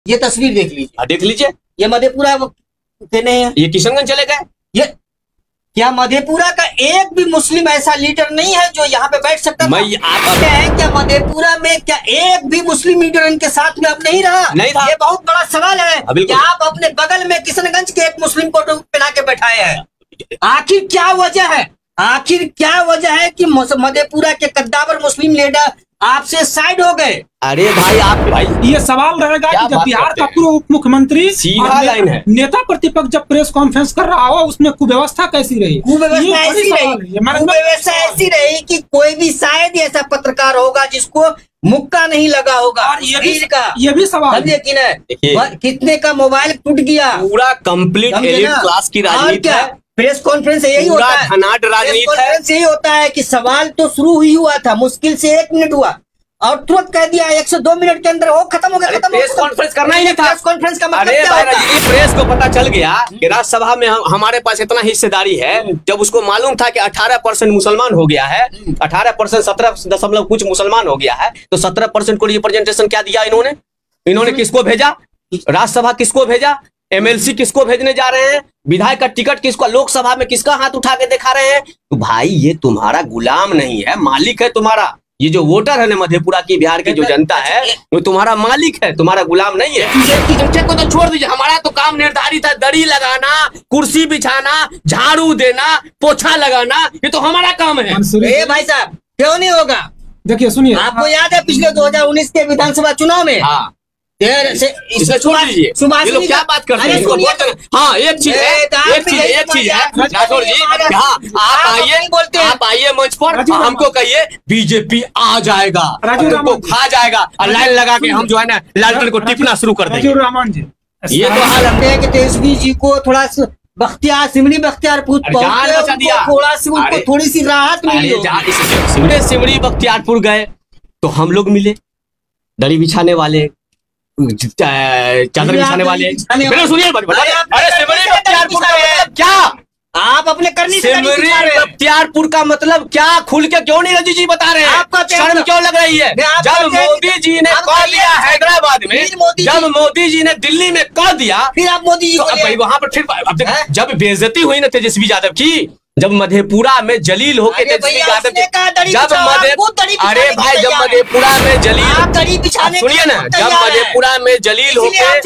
ये तस्वीर देख लीजिए। देख लीजिए, ये मधेपुरा के नहीं है, ये किशनगंज चले गए। ये क्या मधेपुरा का एक भी मुस्लिम ऐसा लीडर नहीं है जो यहाँ पे बैठ सकता मैं आप है क्या मधेपुरा में क्या एक भी मुस्लिम लीडर इनके साथ में अब नहीं रहा? ये बहुत बड़ा सवाल है कि आप अपने बगल में किशनगंज के एक मुस्लिम को पहना के बैठाए हैं। आखिर क्या वजह है, आखिर क्या वजह है कि मधेपुरा के कद्दावर मुस्लिम लीडर आपसे साइड हो गए? अरे भाई आप भाई ये सवाल रहेगा कि जब बिहार का पूर्व उप मुख्यमंत्री सीधा लाइन है, नेता प्रतिपक्ष जब प्रेस कॉन्फ्रेंस कर रहा हो उसमें कुव्यवस्था कैसी रही? कुव्यवस्था ऐसी रही कि कोई भी शायद ऐसा पत्रकार होगा जिसको मुक्का नहीं लगा होगा। और ये भी सवाल कितने का मोबाइल टूट गया, पूरा कंप्लीट एलीट क्लास की राजनीति है। प्रेस कॉन्फ्रेंस यही होता है, यही होता है कि सवाल तो शुरू ही हुआ था, मुश्किल से 1 मिनट हुआ और तुरंत कह दिया 102 मिनट के अंदर वो खत्म हो गया। प्रेस कॉन्फ्रेंस करना ही नहीं था। प्रेस कॉन्फ्रेंस का मतलब क्या होता है? प्रेस को पता चल गया कि राज्यसभा में हमारे पास इतना हिस्सेदारी है। जब उसको मालूम था कि 18% मुसलमान हो गया है, 18% 17 कुछ मुसलमान हो गया है, तो 17% को रिप्रेजेंटेशन क्या दिया इन्होंने किसको भेजा? राज्यसभा किसको भेजा? एमएलसी किसको भेजने जा रहे हैं? विधायक का टिकट किसको? लोकसभा में किसका हाथ उठा के दिखा रहे हैं? तो भाई ये तुम्हारा गुलाम नहीं है, मालिक है तुम्हारा। ये जो वोटर है ना मधेपुरा की, बिहार की जो जनता है, वो तुम्हारा मालिक है, तुम्हारा गुलाम नहीं है। को तो छोड़ दीजिए, हमारा तो काम निर्धारित है, दरी लगाना, कुर्सी बिछाना, झाड़ू देना, पोछा लगाना, ये तो हमारा काम है। भाई साहब क्यों नहीं होगा? देखिए सुनिए, आपको याद है पिछले 2019 के विधानसभा चुनाव में? हाँ, इसे छोड़ दीजिए, ये लोग क्या बात करते हैं? हाँ, एक चीज है राठौर जी, हाँ आप आइए मंच पर, हमको कहिए बीजेपी आ जाएगा, हमको खा जाएगा और लाइन लगा के हम जो है ना लालटेन को टिपना शुरू कर देंगे। ये तो हाल है कि तेजस्वी जी को थोड़ा सिमरी बख्तियारपुर थोड़ी सी राहत मिली। सिमरी बख्तियारपुर गए तो हम लोग मिले, दरी बिछाने वाले, चादर बिछाने वाले। सुनिए, अरे सिमरी बख्तियारपुर का मतलब क्या? आप अपने करनी सिमरी बख्तियारपुर का मतलब क्या? खुल के क्यों नहीं रजी जी बता रहे हैं? आपका शर्म क्यों लग रही है? जब मोदी जी ने कह दिया हैदराबाद में, जब मोदी जी ने दिल्ली में कह दिया, फिर आप मोदी जी वहां पर फिर जब बेइज्जती हुई ना तेजस्वी यादव की, जब मधेपुरा में जलील होके तेजस्वी यादव अरे भाई जब मधेपुरा में जलील, सुनिए ना, जब मधेपुरा में जलील होके,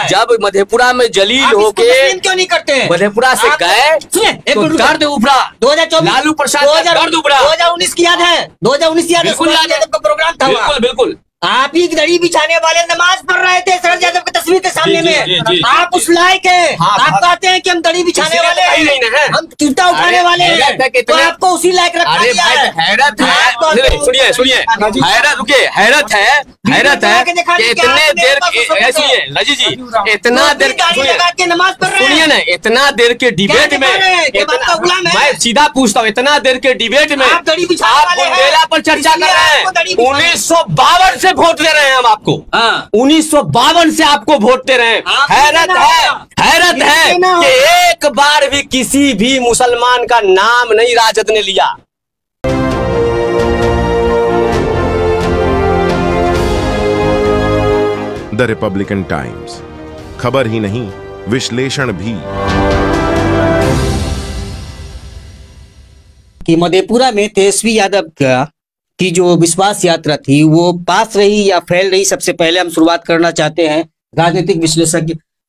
जब मधेपुरा में जलील होके क्यों नहीं करते? मधेपुरा से गए तो दर्द उभरा, 2024 लालू प्रसाद दर्द उभरा। 2019 की याद है? 2019 याद है? प्रोग्राम था, बिल्कुल बिल्कुल। आप ही दड़ी बिछाने वाले नमाज पढ़ रहे थे शरद यादव की तस्वीर के सामने में। आप उस लायक हैं, आप कहते हैं कि हम दड़ी बिछाने वाले हैं, हम चिंता उठाने वाले हैं, तो आपको उसी लायक रखा गया है। हैरत है, सुनिए हैरत है कि इतने देर, सुनिए रजी जी, इतना देर नमाज पढ़ रहे हैं, सुनिए ना, इतना देर के डिबेट में, मैं सीधा पूछता हूँ, इतना देर के डिबेट में आप बुंदेला पर चर्चा कर रहे हैं। 1952 से वोट दे रहे हैं हम आपको, 1952 से आपको वोट दे रहे हैं। हैरत है कि एक बार भी किसी भी मुसलमान का नाम नहीं राजद ने लिया। द रिपब्लिकन टाइम्स, खबर ही नहीं विश्लेषण भी। कि मधेपुरा में तेजस्वी यादव की जो विश्वास यात्रा थी वो पास रही या फेल रही, सबसे पहले हम शुरुआत करना चाहते हैं राजनीतिक विश्लेषक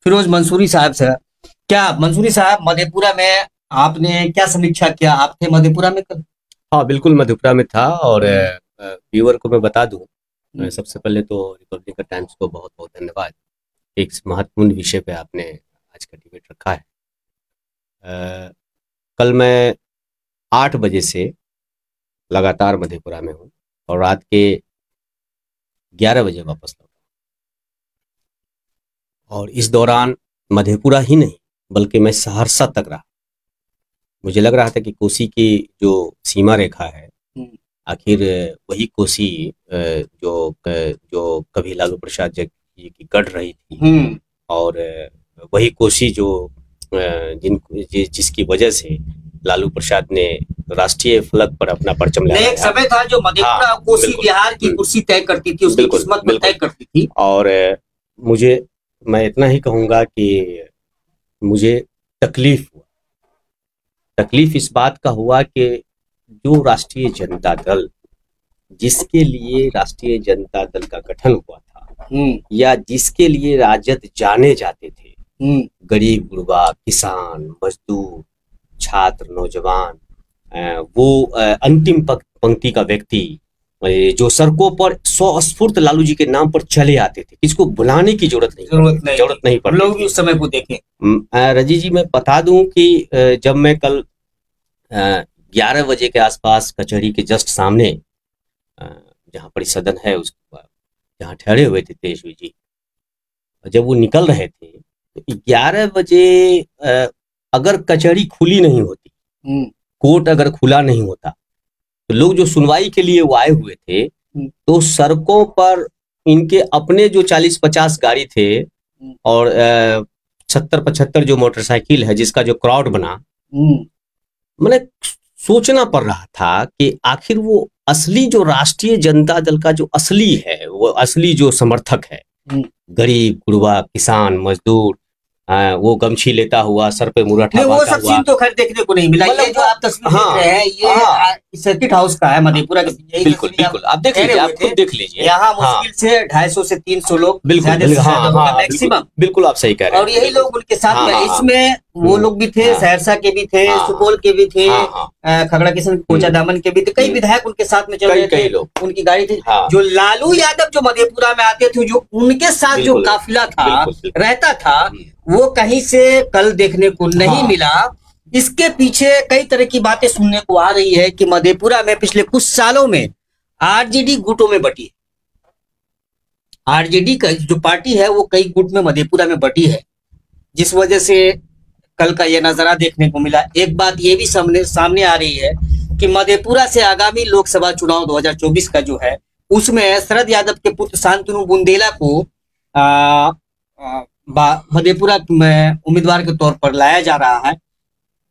फिरोज मंसूरी साहब से। क्या मंसूरी साहब, मधेपुरा में आपने क्या समीक्षा किया? आप थे मधेपुरा में कल? हाँ बिल्कुल, मधेपुरा में था। और व्यूअर को मैं बता दूं, सबसे पहले तो रिपब्लिकन टाइम्स को बहुत बहुत धन्यवाद, एक महत्वपूर्ण विषय पे आपने आज का डिबेट रखा है। कल मैं 8 बजे से लगातार मधेपुरा में हूँ और रात के 11 बजे वापस लौटा। और इस दौरान मधेपुरा ही नहीं बल्कि मैं सहरसा तक रहा। मुझे लग रहा था कि कोसी की जो सीमा रेखा है, आखिर वही कोसी जो कभी लालू प्रसाद जी की कट रही थी, और वही कोसी जो जिसकी वजह से लालू प्रसाद ने राष्ट्रीय फलक पर अपना परचम लहराया। एक समय था जो मधेपुरा कोसी बिहार की कुर्सी तय करती थी, उसकी किस्मत तय करती थी। और मैं इतना ही कहूंगा कि मुझे तकलीफ हुआ। तकलीफ इस बात का हुआ कि जो राष्ट्रीय जनता दल, जिसके लिए राष्ट्रीय जनता दल का गठन हुआ था या जिसके लिए राजद जाने जाते थे, गरीब गुरबा, किसान, मजदूर, छात्र, नौजवान, वो अंतिम पंक्ति का व्यक्ति जो सड़कों पर स्वस्फूर्त लालू जी के नाम पर चले आते थे, इसको बुलाने की जरूरत नहीं पड़ती। लोग भी उस समय को देखें। रजी जी, मैं बता दूं कि जब मैं कल 11 बजे के आसपास कचहरी के जस्ट सामने जहाँ पर सदन है, उस जहाँ ठहरे हुए थे तेजस्वी जी, जब वो निकल रहे थे तो 11 बजे अगर कचहरी खुली नहीं होती, कोर्ट अगर खुला नहीं होता, तो लोग जो सुनवाई के लिए वो आए हुए थे, तो सड़कों पर इनके अपने जो 40-50 गाड़ी थे और 70-75 जो मोटरसाइकिल है, जिसका जो क्राउड बना, मैंने सोचना पड़ रहा था कि आखिर वो असली जो राष्ट्रीय जनता दल का जो असली है, वो असली जो समर्थक है, गरीब गुरबा, किसान, मजदूर, वो गमछी लेता हुआ, सर पे मुरठा वो सब सीन तो खैर देखने को नहीं मिला। ये जो आप तस्वीर देख रहे हैं, ये सर्किट हाउस का है मधेपुरा के। बिल्कुल बिल्कुल, आप देख लीजिए, आप खुद देख लीजिए। यहाँ मुश्किल से 250 से 300 लोग मैक्सिमम। बिल्कुल आप सही कह रहे हैं। और यही लोग उनके साथ में, इसमें वो लोग भी थे, सहरसा के भी थे, सुपौल के भी थे, खगड़ा किशन कोचा दामन के भी थे, कई विधायक उनके साथ में चल रहे थे, उनकी गाड़ी थी। जो लालू यादव जो मधेपुरा में आते थे, जो उनके साथ जो काफिला था, रहता था, वो कहीं से कल देखने को नहीं मिला। इसके पीछे कई तरह की बातें सुनने को आ रही है कि मधेपुरा में पिछले कुछ सालों में आरजेडी गुटों में बटी है। आरजेडी का जो पार्टी है वो कई गुट में मधेपुरा में बटी है, जिस वजह से कल का ये नजारा देखने को मिला। एक बात ये भी सामने आ रही है कि मधेपुरा से आगामी लोकसभा चुनाव 2024 का जो है, उसमें शरद यादव के पुत्र शांतनु बुंदेला को मधेपुरा में उम्मीदवार के तौर पर लाया जा रहा है,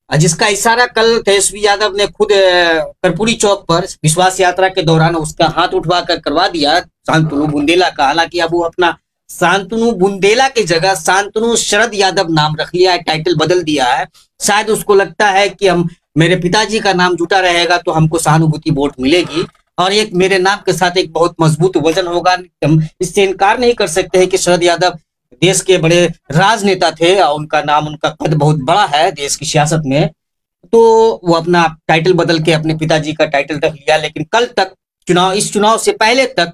जिसका इशारा कल तेजस्वी यादव ने खुद कर्पूरी चौक पर विश्वास यात्रा के दौरान उसका हाथ उठवा कर करवा दिया, शांतनु बुंदेला का। हालांकि अब वो अपना शांतनु बुंदेला की जगह शांतनु शरद यादव नाम रख लिया है, टाइटल बदल दिया है। शायद उसको लगता है कि हम, मेरे पिताजी का नाम जुटा रहेगा तो हमको सहानुभूति वोट मिलेगी, और एक मेरे नाम के साथ एक बहुत मजबूत वजन होगा। हम इससे इनकार नहीं कर सकते हैं कि शरद यादव देश के बड़े राजनेता थे और उनका नाम, उनका कद बहुत बड़ा है देश की सियासत में। तो वो अपना टाइटल बदल के अपने पिताजी का टाइटल रख लिया। लेकिन कल तक इस चुनाव से पहले तक,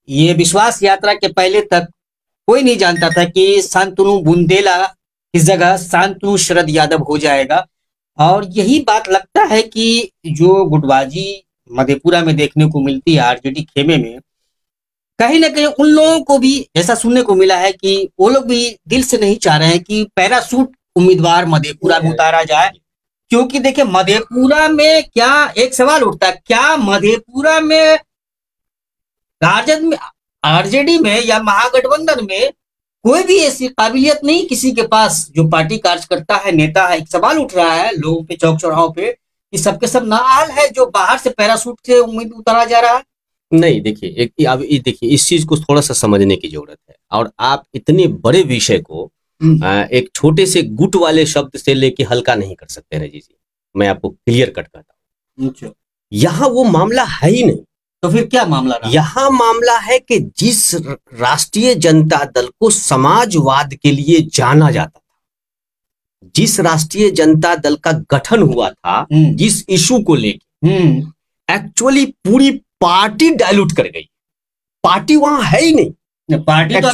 ये विश्वास यात्रा के पहले तक कोई नहीं जानता था कि शांतनु बुंदेला की जगह शांतनु शरद यादव हो जाएगा। और यही बात लगता है कि जो गुटबाजी मधेपुरा में देखने को मिलती है आरजेडी खेमे में, कहीं ना कहीं उन लोगों को भी ऐसा सुनने को मिला है कि वो लोग भी दिल से नहीं चाह रहे हैं कि पैरासूट उम्मीदवार मधेपुरा में उतारा जाए। क्योंकि देखिए, मधेपुरा में क्या एक सवाल उठता है, क्या मधेपुरा में राजद में, आरजेडी में या महागठबंधन में कोई भी ऐसी काबिलियत नहीं किसी के पास जो पार्टी कार्यकर्ता है, नेता है? एक सवाल उठ रहा है लोगों पे, चौक चौराहों पे, कि सबके सब नाहाल है जो बाहर से पैरासूट से उम्मीद उतारा जा रहा है। नहीं, देखिए, अब देखिए, इस चीज को थोड़ा सा समझने की जरूरत है। और आप इतने बड़े विषय को एक छोटे से गुट वाले शब्द से लेके हल्का नहीं कर सकते रजी जी। मैं आपको क्लियर कट करता हूँ, यहाँ वो मामला है ही नहीं। तो फिर क्या मामला रहा? यहाँ मामला है कि जिस राष्ट्रीय जनता दल को समाजवाद के लिए जाना जाता था, जिस राष्ट्रीय जनता दल का गठन हुआ था, जिस इशू को लेके, एक्चुअली पूरी पार्टी डायलूट कर गई। पार्टी वहां है ही नहीं। पार्टी तो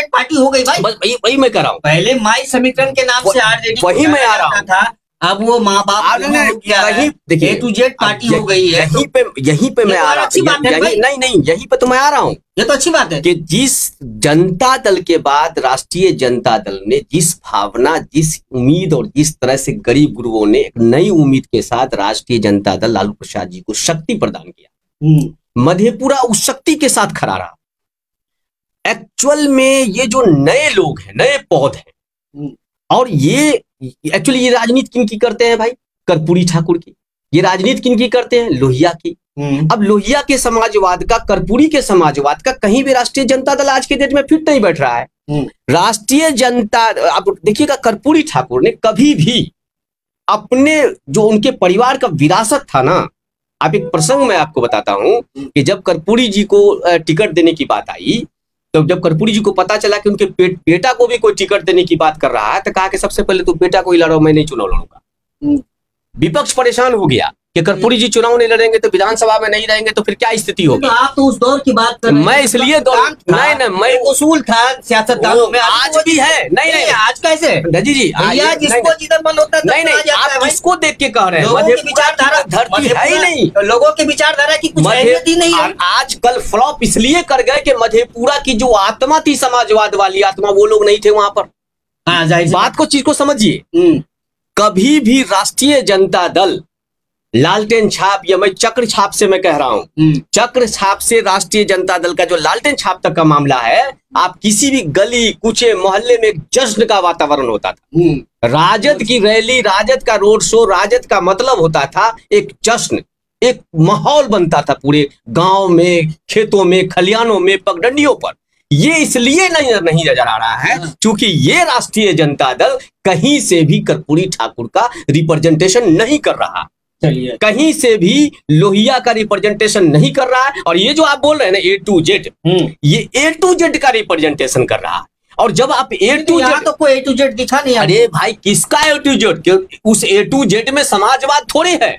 पार्टी हो गई भाई। बस वही मैं कह रहा हूँ। पहले माई समीकरण के नाम से आरजेडी, वही मैं आ रहा हूँ था। अब वो माँ बाप देखिए A to Z पार्टी हो गई है। यहीं पे मैं आ रहा हूँ। नहीं, यहीं पे तो मैं आ रहा हूँ। ये तो अच्छी बात है कि जिस जनता दल के बाद राष्ट्रीय जनता दल ने जिस भावना, जिस उम्मीद और जिस तरह से गरीब गुरुओं ने एक नई उम्मीद के साथ राष्ट्रीय जनता दल लालू प्रसाद जी को शक्ति प्रदान किया, मधेपुरा उस शक्ति के साथ खड़ा रहा। एक्चुअल में ये जो नए लोग हैं, नए पौध हैं, और ये एक्चुअली ये राजनीति किन की करते हैं भाई? कर्पूरी ठाकुर की। ये राजनीति किन की करते हैं? लोहिया की। अब लोहिया के समाजवाद का, कर्पूरी के समाजवाद का कहीं भी राष्ट्रीय जनता दल आज के डेट में फिट नहीं बैठ रहा है। राष्ट्रीय जनता, आप देखिएगा कर्पूरी ठाकुर ने कभी भी अपने जो उनके परिवार का विरासत था ना, आप एक प्रसंग मैं आपको बताता हूं कि जब कर्पूरी जी को टिकट देने की बात आई, तो जब कर्पूरी जी को पता चला कि उनके बेटा को भी कोई टिकट देने की बात कर रहा है, तो कहा कि सबसे पहले तो बेटा को ही लड़ो, मैं नहीं चुनाव लड़ूंगा। विपक्ष परेशान हो गया कि कर्पूरी जी चुनाव नहीं लड़ेंगे तो विधानसभा में नहीं रहेंगे तो फिर क्या स्थिति होगी। आप तो उस दौर की बात कर रहे हैं। मैं इसलिए नहीं, मैं उसूल था सियासतदानों में, आज भी है। नहीं, आज कैसे जी जिसको जिधर मन होता है नहीं, आप किसको देख के कह रहे हैं? लोगों की विचारधारा धरती है ही नहीं, लोगों की विचारधारा की कुछ अहमियत ही नहीं है। आजकल फ्लॉप इसलिए कर गए कि मधेपुरा की जो आत्मा थी, समाजवाद वाली आत्मा, वो लोग नहीं थे वहां पर। हाँ, जाहिर बात को, चीज को समझिए। कभी भी राष्ट्रीय जनता दल लालटेन छाप, या मैं चक्र छाप से मैं कह रहा हूं, चक्र छाप से राष्ट्रीय जनता दल का जो लालटेन छाप तक का मामला है, आप किसी भी गली कूचे मोहल्ले में एक जश्न का वातावरण होता था। राजद की रैली, राजद का रोड शो, राजद का मतलब होता था एक जश्न, एक माहौल बनता था पूरे गांव में, खेतों में, खलियानों में, पगडंडियों पर। ये इसलिए नहीं नजर आ रहा है क्योंकि ये राष्ट्रीय जनता दल कहीं से भी कर्पूरी ठाकुर का रिप्रेजेंटेशन नहीं कर रहा, कहीं से भी लोहिया का रिप्रेजेंटेशन नहीं कर रहा है। और ये जो आप बोल रहे हैं ना A to Z, ये A to Z का रिप्रेजेंटेशन कर रहा है। और जब आप A to Z, तो कोई A to Z दिखा नहीं। अरे भाई, किसका A to Z? उस A to Z में समाजवाद थोड़े है,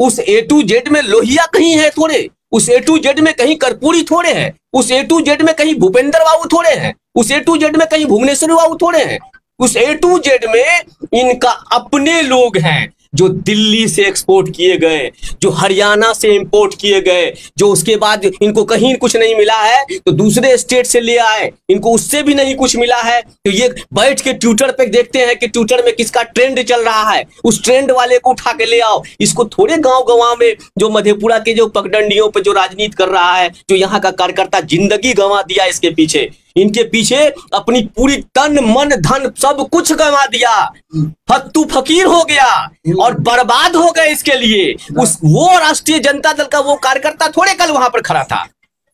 उस A to Z में लोहिया कहीं है थोड़े, उस A to Z में कहीं कर्पूरी थोड़े हैं, उस A to Z में कहीं भूपेंद्र बाबू थोड़े हैं, उस A to Z में कहीं भुवनेश्वर बाबू थोड़े हैं। उस A to Z में इनका अपने लोग हैं जो दिल्ली से एक्सपोर्ट किए गए, जो हरियाणा से इंपोर्ट किए गए, जो उसके बाद इनको कहीं कुछ नहीं मिला है तो दूसरे स्टेट से ले आए, इनको उससे भी नहीं कुछ मिला है तो ये बैठ के ट्विटर पे देखते हैं कि ट्विटर में किसका ट्रेंड चल रहा है, उस ट्रेंड वाले को उठा के ले आओ। इसको थोड़े गांव में जो मधेपुरा के जो पगडंडियों पे जो राजनीति कर रहा है, जो यहाँ का कार्यकर्ता जिंदगी गंवा दिया इसके पीछे, इनके पीछे अपनी पूरी तन मन धन सब कुछ गंवा दिया, फत्तू फकीर हो गया और बर्बाद हो गए इसके लिए। वो राष्ट्रीय जनता दल का वो कार्यकर्ता थोड़े कल वहां पर खड़ा था।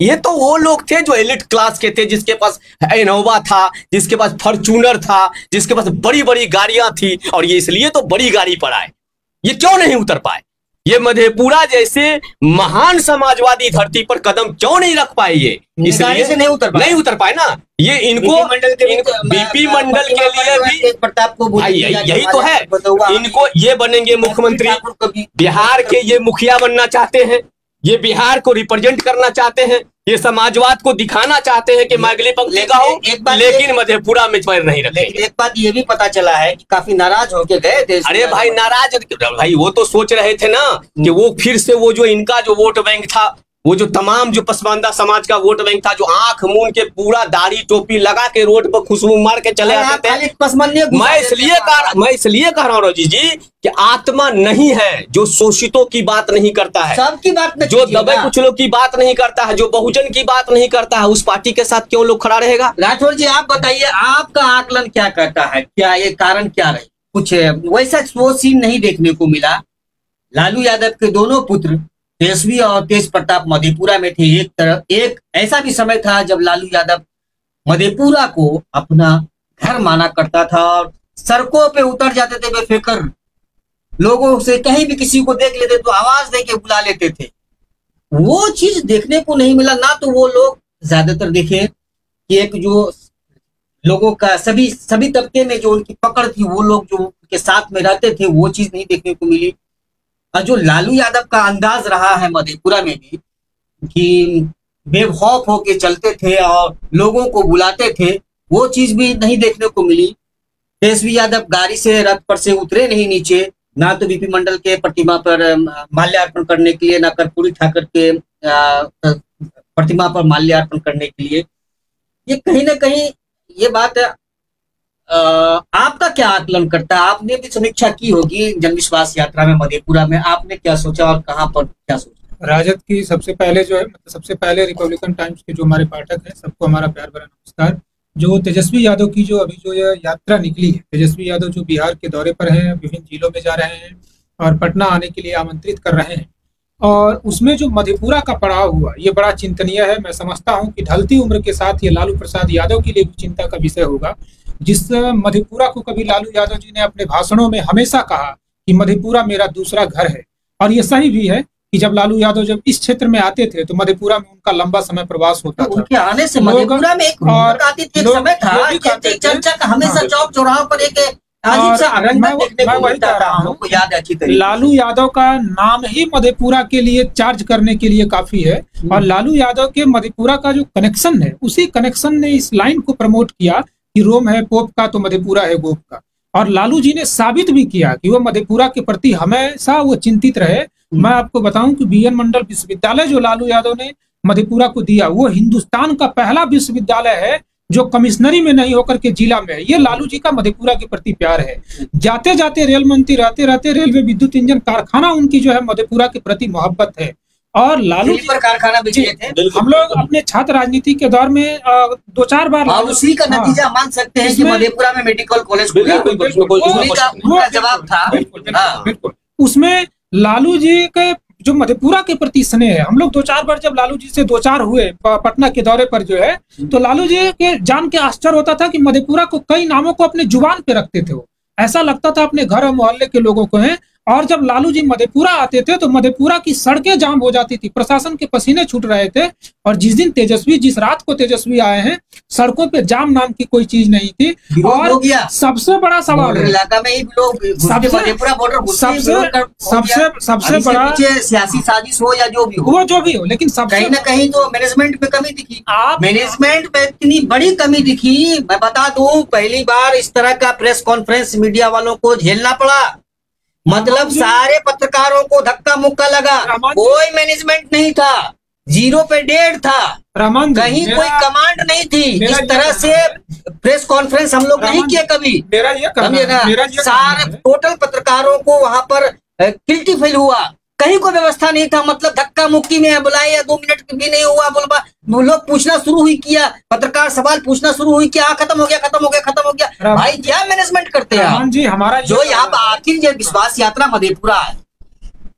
ये तो वो लोग थे जो एलिट क्लास के थे, जिसके पास इनोवा था, जिसके पास फॉर्च्यूनर था, जिसके पास बड़ी बड़ी गाड़ियां थी। और ये इसलिए तो बड़ी गाड़ी पर आए, ये क्यों नहीं उतर पाए? ये मधेपुरा जैसे महान समाजवादी धरती पर कदम क्यों नहीं रख पाए? ये इसलिए से नहीं उतर पाए ना। ये इनको बीपी मंडल के लिए भी प्रताप को यही तो है, इनको ये बनेंगे मुख्यमंत्री, बिहार के ये मुखिया बनना चाहते हैं, ये बिहार को रिप्रेजेंट करना चाहते हैं, ये समाजवाद को दिखाना चाहते हैं कि मैं अगली पंक्ति का हूँ, लेकिन मधेपुरा में पैर नहीं रखे। एक बात ये भी पता चला है कि काफी नाराज होके गए थे। अरे भाई नाराज भाई, वो तो सोच रहे थे ना कि वो फिर से वो जो इनका जो वोट बैंक था, वो जो तमाम जो पसमानदा समाज का वोट बैंक था, जो आंख मूंद के पूरा दाढ़ी टोपी लगा के रोड पर खुशबू मार के चले आते थे। मैं इसलिए कह रहा हूँ रोजी जी कि आत्मा नहीं है जो शोषितों की बात नहीं करता है, सबकी बात नहीं, जो दबे कुचलों की बात नहीं करता है, जो बहुजन की बात नहीं करता है, उस पार्टी के साथ क्यों लोग खड़ा रहेगा? राठौर जी आप बताइए, आपका आकलन क्या कहता है, क्या ये कारण क्या रहे? कुछ वैसा वो सीन नहीं देखने को मिला। लालू यादव के दोनों पुत्र तेजस्वी और तेज प्रताप मधेपुरा में थे। एक ऐसा भी समय था जब लालू यादव मधेपुरा को अपना घर माना करता था और सड़कों पे उतर जाते थे बेफिक्र, लोगों से कहीं भी किसी को देख लेते तो आवाज दे के बुला लेते थे। वो चीज देखने को नहीं मिला ना। तो वो लोग ज्यादातर देखे कि एक जो लोगों का सभी तबके में जो उनकी पकड़ थी, वो लोग जो उनके साथ में रहते थे, वो चीज नहीं देखने को मिली। और जो लालू यादव का अंदाज रहा है मधेपुरा में भी कि बेखौफ होके चलते थे और लोगों को बुलाते थे, वो चीज भी नहीं देखने को मिली। तेजस्वी यादव गाड़ी से रथ पर से उतरे नहीं नीचे, ना तो बीपी मंडल के प्रतिमा पर माल्यार्पण करने के लिए, ना कर्पूरी ठाकुर के प्रतिमा पर माल्यार्पण करने के लिए। ये कहीं ना कहीं ये बात आपका क्या आकलन करता है? आपने भी समीक्षा की होगी जनविश्वास यात्रा में मधेपुरा में, आपने क्या सोचा और कहां पर क्या सोचा? राजद की सबसे पहले जो है, सबसे पहले रिपब्लिकन टाइम्स के जो हमारे पाठक हैं, सबको हमारा प्यार भरा नमस्कार। जो तेजस्वी यादव की जो अभी जो ये यात्रा निकली है, तेजस्वी यादव जो बिहार के दौरे पर हैं, विभिन्न जिलों में जा रहे हैं और पटना आने के लिए आमंत्रित कर रहे हैं, और उसमें जो मधेपुरा का पड़ाव हुआ ये बड़ा चिंतनीय है। मैं समझता हूं कि ढलती उम्र के साथ ये लालू प्रसाद यादव के लिए भी चिंता का विषय होगा। जिस मधेपुरा को कभी लालू यादव जी ने अपने भाषणों में हमेशा कहा कि मधेपुरा मेरा दूसरा घर है, और ये सही भी है कि जब लालू यादव जब इस क्षेत्र में आते थे तो मधेपुरा में उनका लंबा समय प्रवास होता था। उनके आने से मधेपुरा में एक रौनक आती थी, एक समय था कि चर्चा का हमेशा चौक चौराहों पर एक अजीब सा रंगत देखने को मिलता था, हमको याद है अच्छी तरीके। लालू यादव का नाम ही मधेपुरा के लिए चार्ज करने के लिए काफी है, और लालू यादव के मधेपुरा का जो कनेक्शन है उसी कनेक्शन ने इस लाइन को प्रमोट किया कि रोम है पोप का तो मधेपुरा है गोप का। और लालू जी ने साबित भी किया कि वो मधेपुरा के प्रति हमेशा वो चिंतित रहे। मैं आपको बताऊं कि बीएन मंडल विश्वविद्यालय जो लालू यादव ने मधेपुरा को दिया वो हिंदुस्तान का पहला विश्वविद्यालय है जो कमिश्नरी में नहीं होकर के जिला में है। ये लालू जी का मधेपुरा के प्रति प्यार है। जाते जाते रेल मंत्री रहते रहते रेलवे विद्युत इंजन कारखाना उनकी जो है मधेपुरा के प्रति मोहब्बत है। और लालू जी पर कारखाना भी किए थे। हम लोग अपने छात्र राजनीति के दौर में 2-4 बार उसी का नतीजा मान सकते हैं कि मधेपुरा में मेडिकल कॉलेज का जवाब था। बिल्कुल उसमें लालू जी के जो मधेपुरा के प्रति स्नेह है। हम लोग 2-4 बार जब लालू जी से 2-4 हुए पटना के दौरे पर जो है, तो लालू जी के जान के आश्चर्य होता था कि मधेपुरा को कई नामों को अपने जुबान पे रखते थे। वो ऐसा लगता था अपने घर और मोहल्ले के लोगों को है। और जब लालू जी मधेपुरा आते थे तो मधेपुरा की सड़कें जाम हो जाती थी, प्रशासन के पसीने छूट रहे थे। और जिस रात को तेजस्वी आए हैं सड़कों पे जाम नाम की कोई चीज नहीं थी। और सबसे बड़ा सवाल इलाका में ही लोग मधेपुरा बॉर्डर सबसे बड़ा सियासी साजिश हो या जो भी हो, लेकिन कहीं ना कहीं तो मैनेजमेंट पे कमी दिखी। मैनेजमेंट पे इतनी बड़ी कमी दिखी, मैं बता दूं पहली बार इस तरह का प्रेस कॉन्फ्रेंस मीडिया वालों को झेलना पड़ा। मतलब सारे पत्रकारों को धक्का मुक्का लगा, कोई मैनेजमेंट नहीं था, 0 पे 1.5 था, कहीं कोई कमांड नहीं थी। इस तरह से प्रेस कॉन्फ्रेंस हम लोग नहीं किए कभी, समझे ना। सारे टोटल पत्रकारों को वहां पर गिल्टी फील हुआ, कहीं कोई व्यवस्था नहीं था। मतलब धक्का मुक्की में बुलाया 2 मिनट भी नहीं हुआ, लोग पूछना शुरू हुई किया, पत्रकार सवाल पूछना शुरू हुई किया, खत्म हो गया। भाई क्या मैनेजमेंट करते हैं जी हमारा जो यहाँ आखिर ये विश्वास यात्रा मधेपुरा है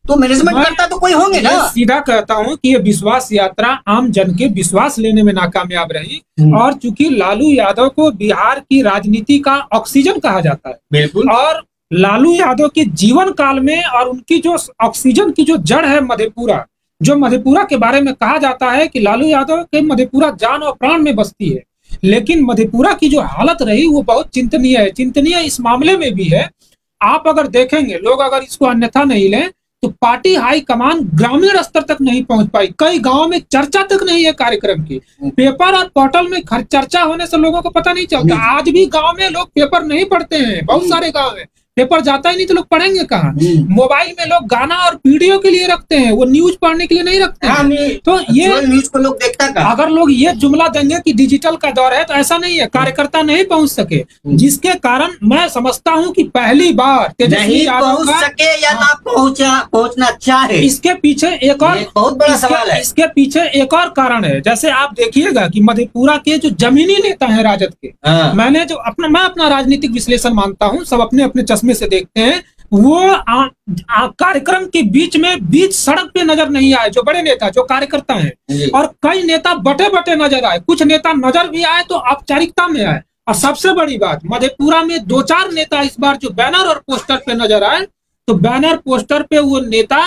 तो मैनेजमेंट करता तो कोई होंगे ना। सीधा कहता हूँ कि ये विश्वास यात्रा आम जन के विश्वास लेने में नाकामयाब रही। और चूंकि लालू यादव को बिहार की राजनीति का ऑक्सीजन कहा जाता है, बिल्कुल, और लालू यादव के जीवन काल में और उनकी जो ऑक्सीजन की जो जड़ है मधेपुरा, जो मधेपुरा के बारे में कहा जाता है कि लालू यादव के मधेपुरा जान और प्राण में बसती है। लेकिन मधेपुरा की जो हालत रही वो बहुत चिंतनीय है। चिंतनीय इस मामले में भी है, आप अगर देखेंगे, लोग अगर इसको अन्यथा नहीं लें तो पार्टी हाईकमान ग्रामीण स्तर तक नहीं पहुंच पाई। कई गांवों में चर्चा तक नहीं है कार्यक्रम की। पेपर और पोर्टल में चर्चा होने से लोगों को पता नहीं चलता। आज भी गांव में लोग पेपर नहीं पढ़ते हैं, बहुत सारे गांव में पेपर जाता ही नहीं तो लोग पढ़ेंगे कहाँ। मोबाइल में लोग गाना और वीडियो के लिए रखते हैं, वो न्यूज पढ़ने के लिए नहीं रखते हैं। तो ये न्यूज को लोग देखता कहाँ? अगर लोग ये जुमला देंगे कि डिजिटल का दौर है, तो ऐसा नहीं है, कार्यकर्ता नहीं पहुंच सके, जिसके कारण मैं समझता हूं कि पहली बार तेजस्वी यादव सके या ना पहुंचना चाहे, इसके पीछे एक और बहुत बड़ा सवाल है। इसके पीछे एक और कारण है। जैसे आप देखिएगा कि मधेपुरा के जो जमीनी नेता है राजद के, मैं अपना राजनीतिक विश्लेषण मानता हूँ, सब अपने अपने चश्मे से देखते हैं, वो कार्यक्रम के बीच सड़क पे नजर नहीं आए। जो बड़े नेता, जो कार्यकर्ता हैं, और कई नेता बटे बटे नजर आए, कुछ नेता नजर भी आए तो औपचारिकता में आए। और सबसे बड़ी बात, मधेपुरा में 2-4 नेता इस बार जो बैनर और पोस्टर पे नजर आए, तो बैनर पोस्टर पे वो नेता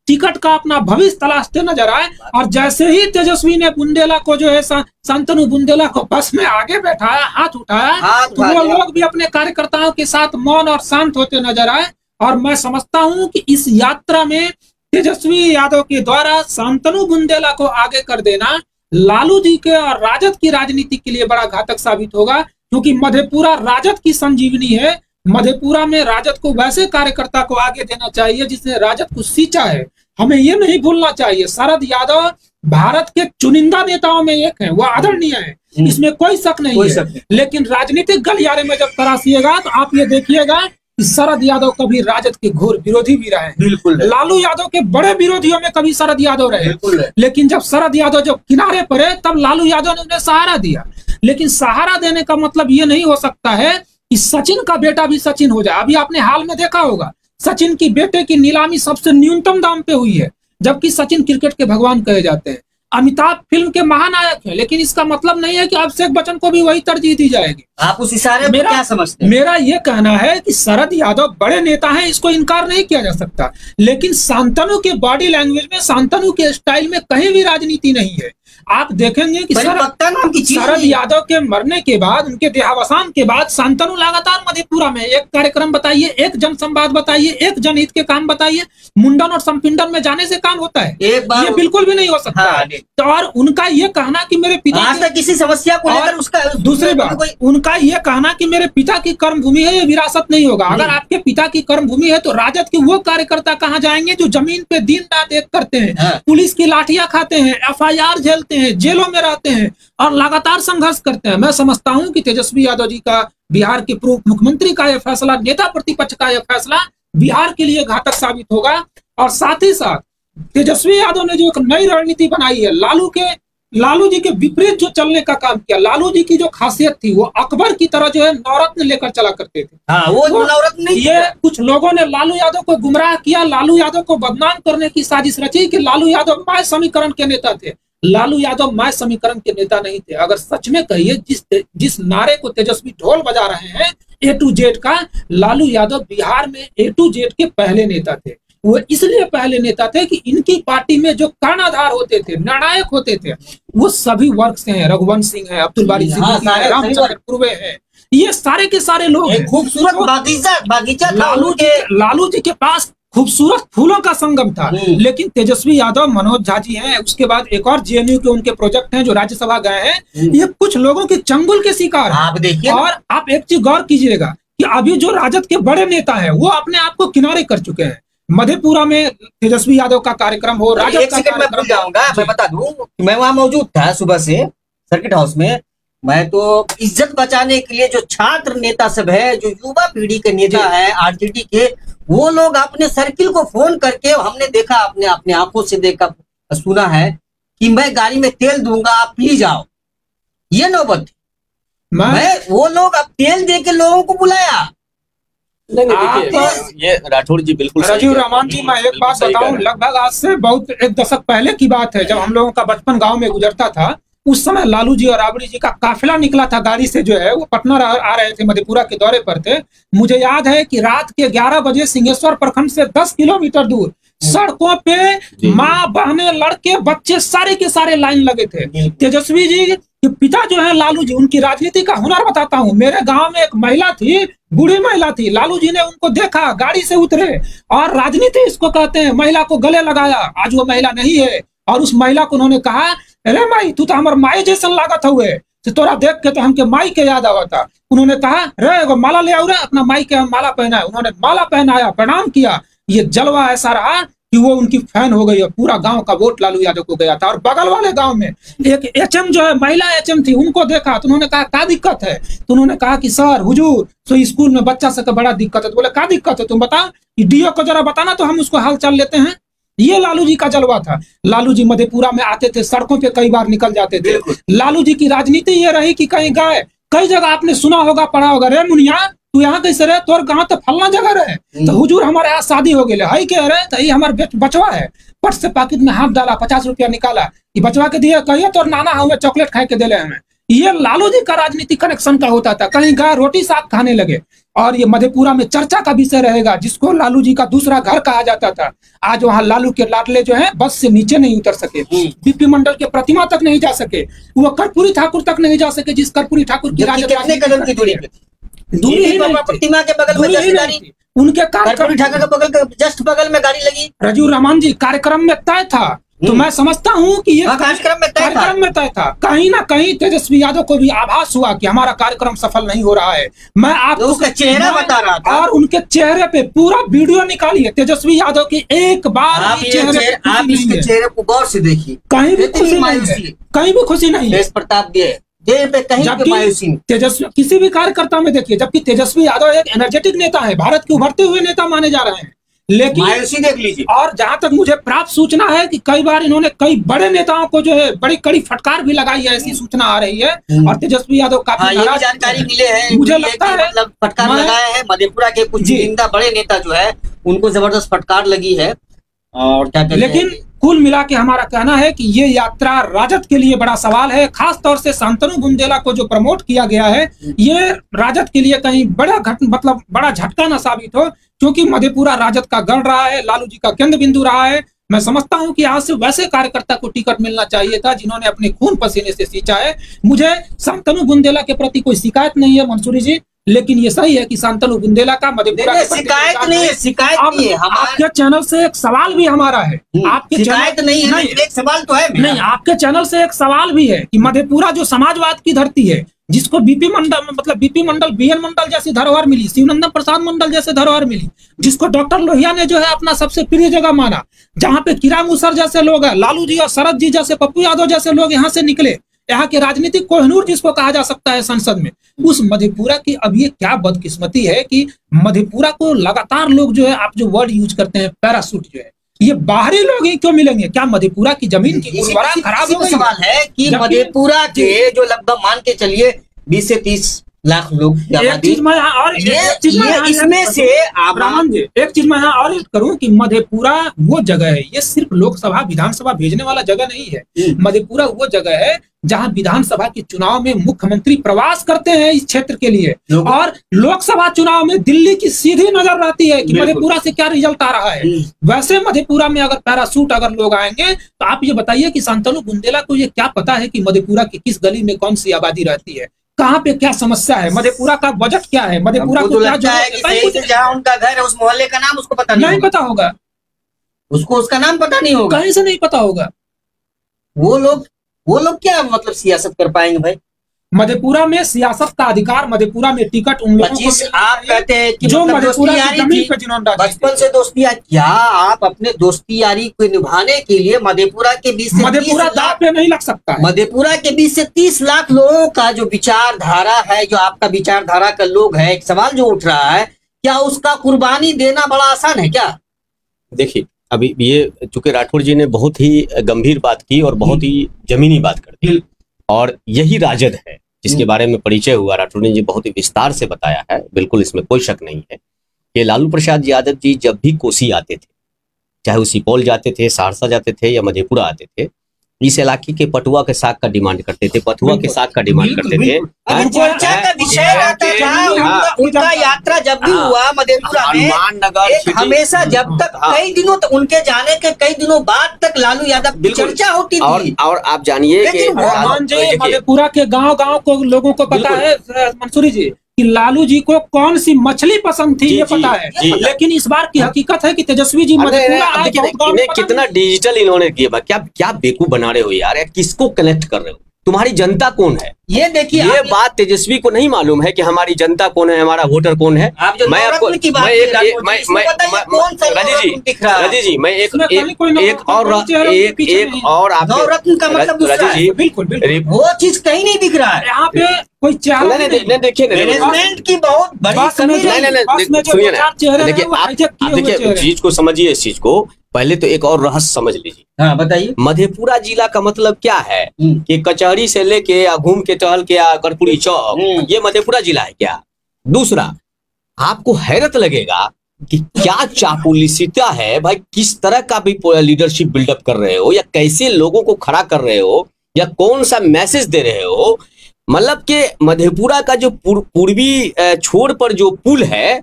टिकट का अपना भविष्य तलाशते नजर आए। और जैसे ही तेजस्वी ने बुंदेला को जो है शांतनु बुंदेला को बस में आगे बैठाया, हाथ उठाया, तो वो लोग भी अपने कार्यकर्ताओं के साथ मौन और शांत होते नजर आए। और मैं समझता हूं कि इस यात्रा में तेजस्वी यादव के द्वारा शांतनु बुंदेला को आगे कर देना लालू जी के और राजद की राजनीति के लिए बड़ा घातक साबित होगा, क्योंकि मधेपुरा राजद की संजीवनी है। मधेपुरा में राजद को वैसे कार्यकर्ता को आगे देना चाहिए जिसने राजद को सींचा है। हमें ये नहीं भूलना चाहिए, शरद यादव भारत के चुनिंदा नेताओं में एक है, वो आदरणीय है, इसमें कोई शक नहीं है। लेकिन राजनीतिक गलियारे में जब तराशिएगा तो आप ये देखिएगा कि शरद यादव कभी राजद के घोर विरोधी भी रहे। बिल्कुल, लालू यादव के बड़े विरोधियों में कभी शरद यादव रहे। लेकिन जब शरद यादव जब किनारे पड़े तब लालू यादव ने उन्हें सहारा दिया। लेकिन सहारा देने का मतलब ये नहीं हो सकता है कि सचिन का बेटा भी सचिन हो जाए। अभी आपने हाल में देखा होगा, सचिन की बेटे की नीलामी सबसे न्यूनतम दाम पे हुई है, जबकि सचिन क्रिकेट के भगवान कहे जाते हैं, अमिताभ फिल्म के महानायक हैं, लेकिन इसका मतलब नहीं है कि अभिषेक बच्चन को भी वही तरजीह दी जाएगी। आप उस इशारे में क्या समझते हैं? मेरा ये कहना है कि शरद यादव बड़े नेता हैं, इसको इनकार नहीं किया जा सकता, लेकिन शांतनु के बॉडी लैंग्वेज में, शांतनु के स्टाइल में कहीं भी राजनीति नहीं है। आप देखेंगे कि शरद यादव के मरने के बाद, उनके देहावसान के बाद शांतनु लगातार मधेपुरा में एक कार्यक्रम बताइए, एक जन संवाद बताइए, एक जनहित के काम बताइए, मुंडन और संपिंडन में जाने से काम होता है? ये बिल्कुल भी नहीं हो सकता। हाँ, तो और उनका ये कहना कि मेरे पिता किसी समस्या को लेकर उसका, दूसरी बात उनका ये कहना कि मेरे पिता की कर्मभूमि है, ये विरासत नहीं होगा। अगर आपके पिता की कर्मभूमि है तो राजद के वो कार्यकर्ता कहाँ जाएंगे जो जमीन पे दिन रात एक करते हैं, पुलिस की लाठियां खाते हैं, FIR झेलते हैं, जेलों में रहते हैं और लगातार संघर्ष करते हैं। मैं समझता हूं कि तेजस्वी यादव जी का, बिहार के पूर्व मुख्यमंत्री का यह फैसला, नेता प्रतिपक्ष का यह फैसला बिहार के लिए घातक साबित होगा। और साथ ही साथ तेजस्वी यादव ने जो एक नई रणनीति बनाई है, लालू जी के विपरीत जो चलने का काम किया। लालू जी की जो खासियत थी वो अकबर की तरह जो है नवरत्न लेकर चला करते थे। हाँ, वो नवरत्न नहीं। ये कुछ लोगों ने लालू यादव को गुमराह किया, लालू यादव को बदनाम करने की साजिश रची कि लालू यादव माय समीकरण के नेता थे। लालू यादव माय समीकरण के नेता नहीं थे। अगर सच में कहिए, जिस नारे को तेजस्वी ढोल बजा रहे हैं A to Z का, लालू यादव बिहार में A to Z के पहले नेता थे। वो इसलिए पहले नेता थे कि इनकी पार्टी में जो कर्णधार होते थे, निर्णायक होते थे, वो सभी वर्ग से हैं। रघुवंश सिंह है, अब्दुल बारी सिद्दीकी है, रामचंद्र पूर्वे है, ये सारे के सारे लोग हैं। खूबसूरत बागीचा लालू जी के पास खूबसूरत फूलों का संगम था। लेकिन तेजस्वी यादव, मनोज झा जी हैं, उसके बाद एक और JNU के उनके प्रोजेक्ट हैं जो राज्यसभा गए हैं, ये कुछ लोगों के चंगुल के शिकार हैं। आप देखिए, और आप एक चीज गौर कीजिएगा कि अभी जो राजद के बड़े नेता हैं वो अपने आप को किनारे कर चुके हैं। मधेपुरा में तेजस्वी यादव का कार्यक्रम हो, राजद का मैं भूल जाऊंगा, मैं बता दूं, मैं वहां मौजूद था सुबह से सर्किट हाउस में। मैं तो इज्जत बचाने के लिए जो छात्र नेता सब है, जो युवा पीढ़ी के नेता है RJD के, वो लोग अपने सर्किल को फोन करके, हमने देखा, अपने आंखों से देखा, सुना है कि मैं गाड़ी में तेल दूंगा, आप प्लीज आओ। ये नौबत थी। मैं वो लोग अब तेल दे के लोगों को बुलाया। ये राठौड़ जी बिल्कुल राजीव रहमान जी, मैं एक बात बताऊं, लगभग आज से बहुत एक दशक पहले की बात है, जब हम लोगों का बचपन गांव में गुजरता था। उस समय लालू जी और राबड़ी जी का काफिला निकला था गाड़ी से, जो है वो पटना आ रहे थे, मधेपुरा के दौरे पर थे। मुझे याद है कि रात के 11 बजे सिंहेश्वर प्रखंड से 10 किलोमीटर दूर सड़कों पे माँ, बहने, लड़के, बच्चे सारे के सारे लाइन लगे थे। तेजस्वी जी के पिता जो है लालू जी, उनकी राजनीति का हुनर बताता हूँ। मेरे गांव में एक महिला थी, बूढ़ी महिला थी, लालू जी ने उनको देखा, गाड़ी से उतरे और राजनीति इसको कहते हैं, महिला को गले लगाया। आज वो महिला नहीं है और उस महिला को उन्होंने कहा, अरे माई, तू तो हमारे माई जैसन लागत हुए, तोरा देख के तो हमके माई के याद आवता। उन्होंने कहा, रे एगो माला ले आओ रे, अपना माई के माला पहनाया। उन्होंने माला पहनाया, प्रणाम किया। ये जलवा ऐसा रहा कि वो उनकी फैन हो गई और पूरा गांव का वोट लालू यादव को गया था। और बगल वाले गांव में एक HM जो है, महिला HM थी, उनको देखा तो उन्होंने कहा, क्या दिक्कत है? तो उन्होंने कहा कि सर हुजूर, तो स्कूल में बच्चा सबका बड़ा दिक्कत है। तो बोले, क्या दिक्कत है तुम बता, DO को जरा बताना तो हम उसको हाल चाल लेते हैं। ये लालू जी का जलवा था। लालू जी मधेपुरा में आते थे, सड़कों पे कई बार निकल जाते थे। लालू जी की राजनीति ये रही कि कहीं गए, कई जगह आपने सुना होगा, पढ़ा होगा, रे मुनिया तू यहाँ कैसे रहे, तोर गाँव तो फलना जगह रहे, तो हुजूर हमारे यहाँ शादी हो गई है, कह रहे तो ये हमारे बचवा है। पट से पॉकेट में हाथ डाला, 50 रुपया निकाला, ये बचवा के दिए, कहिए तोर नाना हमें चॉकलेट खाए के दिले हमें। ये लालू जी का राजनीति कनेक्शन का होता था। कहीं गए, रोटी साग खाने लगे। और ये मधेपुरा में चर्चा का विषय रहेगा, जिसको लालू जी का दूसरा घर कहा जाता था। आज वहाँ लालू के लाडले जो हैं बस से नीचे नहीं उतर सके, BP मंडल के प्रतिमा तक नहीं जा सके, वो कर्पूरी ठाकुर तक नहीं जा सके, जिस कर्पूरी ठाकुर की कितने कदम की दूरी प्रतिमा के बगल में उनके कर्पूरी ठाकुर के बगल के जस्ट बगल में गाड़ी लगी। राजीव रहमान जी, कार्यक्रम में तय था। तो मैं समझता हूँ कि ये कार्यक्रम में तय था। कहीं ना कहीं तेजस्वी यादव को भी आभास हुआ कि हमारा कार्यक्रम सफल नहीं हो रहा है। मैं आपको उसका चेहरा बता रहा था और उनके चेहरे पे पूरा वीडियो निकालिए तेजस्वी यादव की, एक बार आप इसके चेहरे को गौर से देखिए, कहीं भी खुशी नहीं है, कहीं भी खुशी नहीं है। प्रताप पे कहीं तेजस्वी किसी भी कार्यकर्ता में देखिए, जबकि तेजस्वी यादव एक एनर्जेटिक नेता है, भारत के उभरते हुए नेता माने जा रहे हैं, लेकिन मायूसी देख लीजिए। और जहां तक मुझे प्राप्त सूचना है कि कई बार इन्होंने कई बड़े नेताओं को जो है बड़ी कड़ी फटकार भी लगाई है, ऐसी सूचना आ रही है। और तेजस्वी यादव काफी जानकारी मिले हैं, मुझे लगता है, मतलब फटकार लगाए हैं। मधेपुरा के कुछ जिंदा बड़े नेता जो है उनको जबरदस्त फटकार लगी है। और क्या कहते हैं, कुल मिला के हमारा कहना है कि ये यात्रा राजद के लिए बड़ा सवाल है। खास तौर से शांतनु बुंदेला को जो प्रमोट किया गया है, ये राजद के लिए कहीं बड़ा झटका न साबित हो, क्योंकि मधेपुरा राजद का गढ़ रहा है, लालू जी का केंद्र बिंदु रहा है। मैं समझता हूं कि आज से वैसे कार्यकर्ता को टिकट मिलना चाहिए था जिन्होंने अपने खून पसीने से सींचा है। मुझे शांतनु बुंदेला के प्रति कोई शिकायत नहीं है मंसूरी जी, लेकिन ये सही है कि शांतनु बुंदेला का मधेपुरा शिकायत नहीं है, शिकायत नहीं है। आपके चैनल से एक सवाल भी हमारा है। आपके शिकायत नहीं है, एक सवाल तो है नहीं, आपके चैनल से एक सवाल भी है कि मधेपुरा जो समाजवाद की धरती है, जिसको बीपी मंडल बीएन मंडल जैसी धरोहर मिली, शिवनंदन प्रसाद मंडल जैसे धरोहर मिली, जिसको डॉक्टर लोहिया ने जो है अपना सबसे प्रिय जगह माना, जहाँ पे किरा मुसर जैसे लोग हैं, लालू जी और शरद जी जैसे, पप्पू यादव जैसे लोग यहाँ से निकले, यहाँ के राजनीतिक कोहिनूर जिसको कहा जा सकता है संसद में, उस मधेपुरा की अब ये क्या बदकिस्मती है कि मधेपुरा को लगातार लोग जो है, आप जो वर्ड यूज करते हैं पैरासूट जो है, ये बाहरी लोग ही क्यों मिलेंगे? क्या मधेपुरा की जमीन की उर्वरता खराब हो गई? सवाल है कि मधेपुरा के जो लगभग मान के चलिए 20 से 30 लाख लोग, एक चीज मैं इसमें से ब्राह्मण जी, एक चीज मैं यहाँ और करूं कि मधेपुरा वो जगह है, ये सिर्फ लोकसभा विधानसभा भेजने वाला जगह नहीं है। मधेपुरा वो जगह है जहां विधानसभा के चुनाव में मुख्यमंत्री प्रवास करते हैं इस क्षेत्र के लिए, और लोकसभा चुनाव में दिल्ली की सीधी नजर रहती है कि मधेपुरा से क्या रिजल्ट आ रहा है। वैसे मधेपुरा में अगर पैरासूट अगर लोग आएंगे तो आप ये बताइए कि शांतनु बुंदेला को ये क्या पता है कि मधेपुरा की किस गली में कौन सी आबादी रहती है, कहाँ पे क्या समस्या है, मधेपुरा का बजट क्या है, मधेपुरा को क्या जहाँ उनका घर है उस मोहल्ले का नाम उसको पता नहीं पता होगा, उसको उसका नाम पता नहीं होगा, कहीं से नहीं पता होगा। वो लोग क्या मतलब सियासत कर पाएंगे भाई? मधेपुरा में सियासत का अधिकार, मधेपुरा में टिकट उन लोगों को, आप कहते हैं कि जो मतलब मधेपुरा की जमीन पे जिन्होंने बचपन से दोस्ती यारी, क्या आप अपने दोस्ती यारी को निभाने के लिए मधेपुरा के 20 से मधेपुरा दांव पे नहीं लग सकता है। मधेपुरा के 20 से 30 लाख लोगों का जो विचारधारा है, जो आपका विचारधारा का लोग है, एक सवाल जो उठ रहा है, क्या उसका कुर्बानी देना बड़ा आसान है क्या? देखिए, अभी ये चूंकि राठौर जी ने बहुत ही गंभीर बात की और बहुत ही जमीनी बात कर दी, और यही राजद है जिसके बारे में परिचय हुआ। राठौर जी बहुत ही विस्तार से बताया है, बिल्कुल इसमें कोई शक नहीं है कि लालू प्रसाद यादव जी जब भी कोसी आते थे, चाहे वो सुपौल जाते थे, सहरसा जाते थे या मधेपुरा आते थे, इस इलाके के पटुआ के साग का डिमांड करते थे, पटुआ के साग का डिमांड करते थे। चर्चा का विषय रहता था उनका यात्रा जब भी हुआ मधेपुरा में, हमेशा जब तक कई दिनों तक उनके जाने के कई दिनों बाद तक लालू यादव की चर्चा होती थी। और आप जानिए कि मधेपुरा के गांव को लोगों को पता है मंसूरी जी कि लालू जी को कौन सी मछली पसंद थी, ये पता है, लेकिन इस बार की हकीकत है कि तेजस्वी जी मधेपुरा कितना डिजिटल इन्होंने किया, क्या बेवकूफ बना रहे हो यार, किसको कनेक्ट कर रहे हो, तुम्हारी जनता कौन है? ये देखिए, ये बात तेजस्वी को नहीं मालूम है कि हमारी जनता कौन है, हमारा वोटर कौन है। मैं आपको रजी जी मैं एक और नवरत्न का मतलब रजी जी बिल्कुल वो चीज कहीं नहीं दिख रहा है यहाँ पे। कोई देखिए मैनेजमेंट की बहुत बड़ी सुनिए ना, देखिए चीज को समझिए, इस चीज को पहले तो एक और रहस्य समझ लीजिए। हाँ बताइए। मधेपुरा जिला का मतलब क्या है कि कचहरी से लेके या घूम के टहल के या कर्पूरी चौक, ये मधेपुरा जिला है क्या? दूसरा, आपको हैरत लगेगा कि क्या चापुलिसिता है भाई, किस तरह का भी लीडरशिप बिल्डअप कर रहे हो, या कैसे लोगों को खड़ा कर रहे हो, या कौन सा मैसेज दे रहे हो। मतलब कि मधेपुरा का जो पूर्वी छोर पर जो पुल है,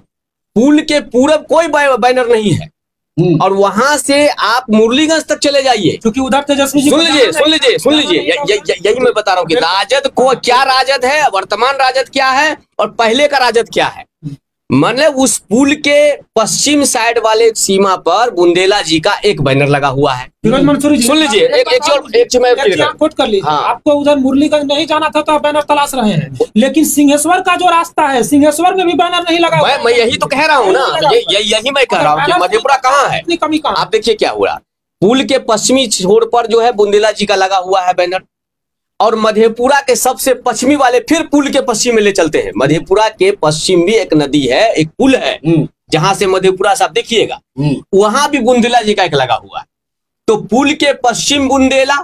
पुल के पूरब कोई बैनर नहीं है, और वहां से आप मुरलीगंज तक चले जाइए, क्योंकि उधर तेजस्वी जी सुन लीजिए यही मैं बता रहा हूँ कि राजद को क्या राजद है, वर्तमान राजद क्या है और पहले का राजद क्या है। मतलब उस पुल के पश्चिम साइड वाले सीमा पर बुंदेला जी का एक बैनर लगा हुआ है। मंसूरी जी सुन लीजिए, एक कोट कर लीजिए। आपको उधर मुरलीगंज नहीं जाना था तो आप बैनर तलाश रहे हैं, लेकिन सिंहेश्वर का जो रास्ता है, सिंहेश्वर में भी बैनर नहीं लगा। मैं यही तो कह रहा हूँ ना, यही मैं कह रहा हूँ कि मधेपुरा कहाँ है, इतनी कमी कहाँ। आप देखिए क्या हुआ, पुल के पश्चिमी छोर पर जो है बुंदेला जी का लगा हुआ है बैनर, और मधेपुरा के सबसे पश्चिमी वाले फिर पुल के पश्चिम में ले चलते हैं। मधेपुरा के पश्चिम भी एक नदी है, एक पुल है, जहां से मधेपुरा से आप देखिएगा, वहां भी बुंदेला जी का एक लगा हुआ है। तो पुल के पश्चिम बुंदेला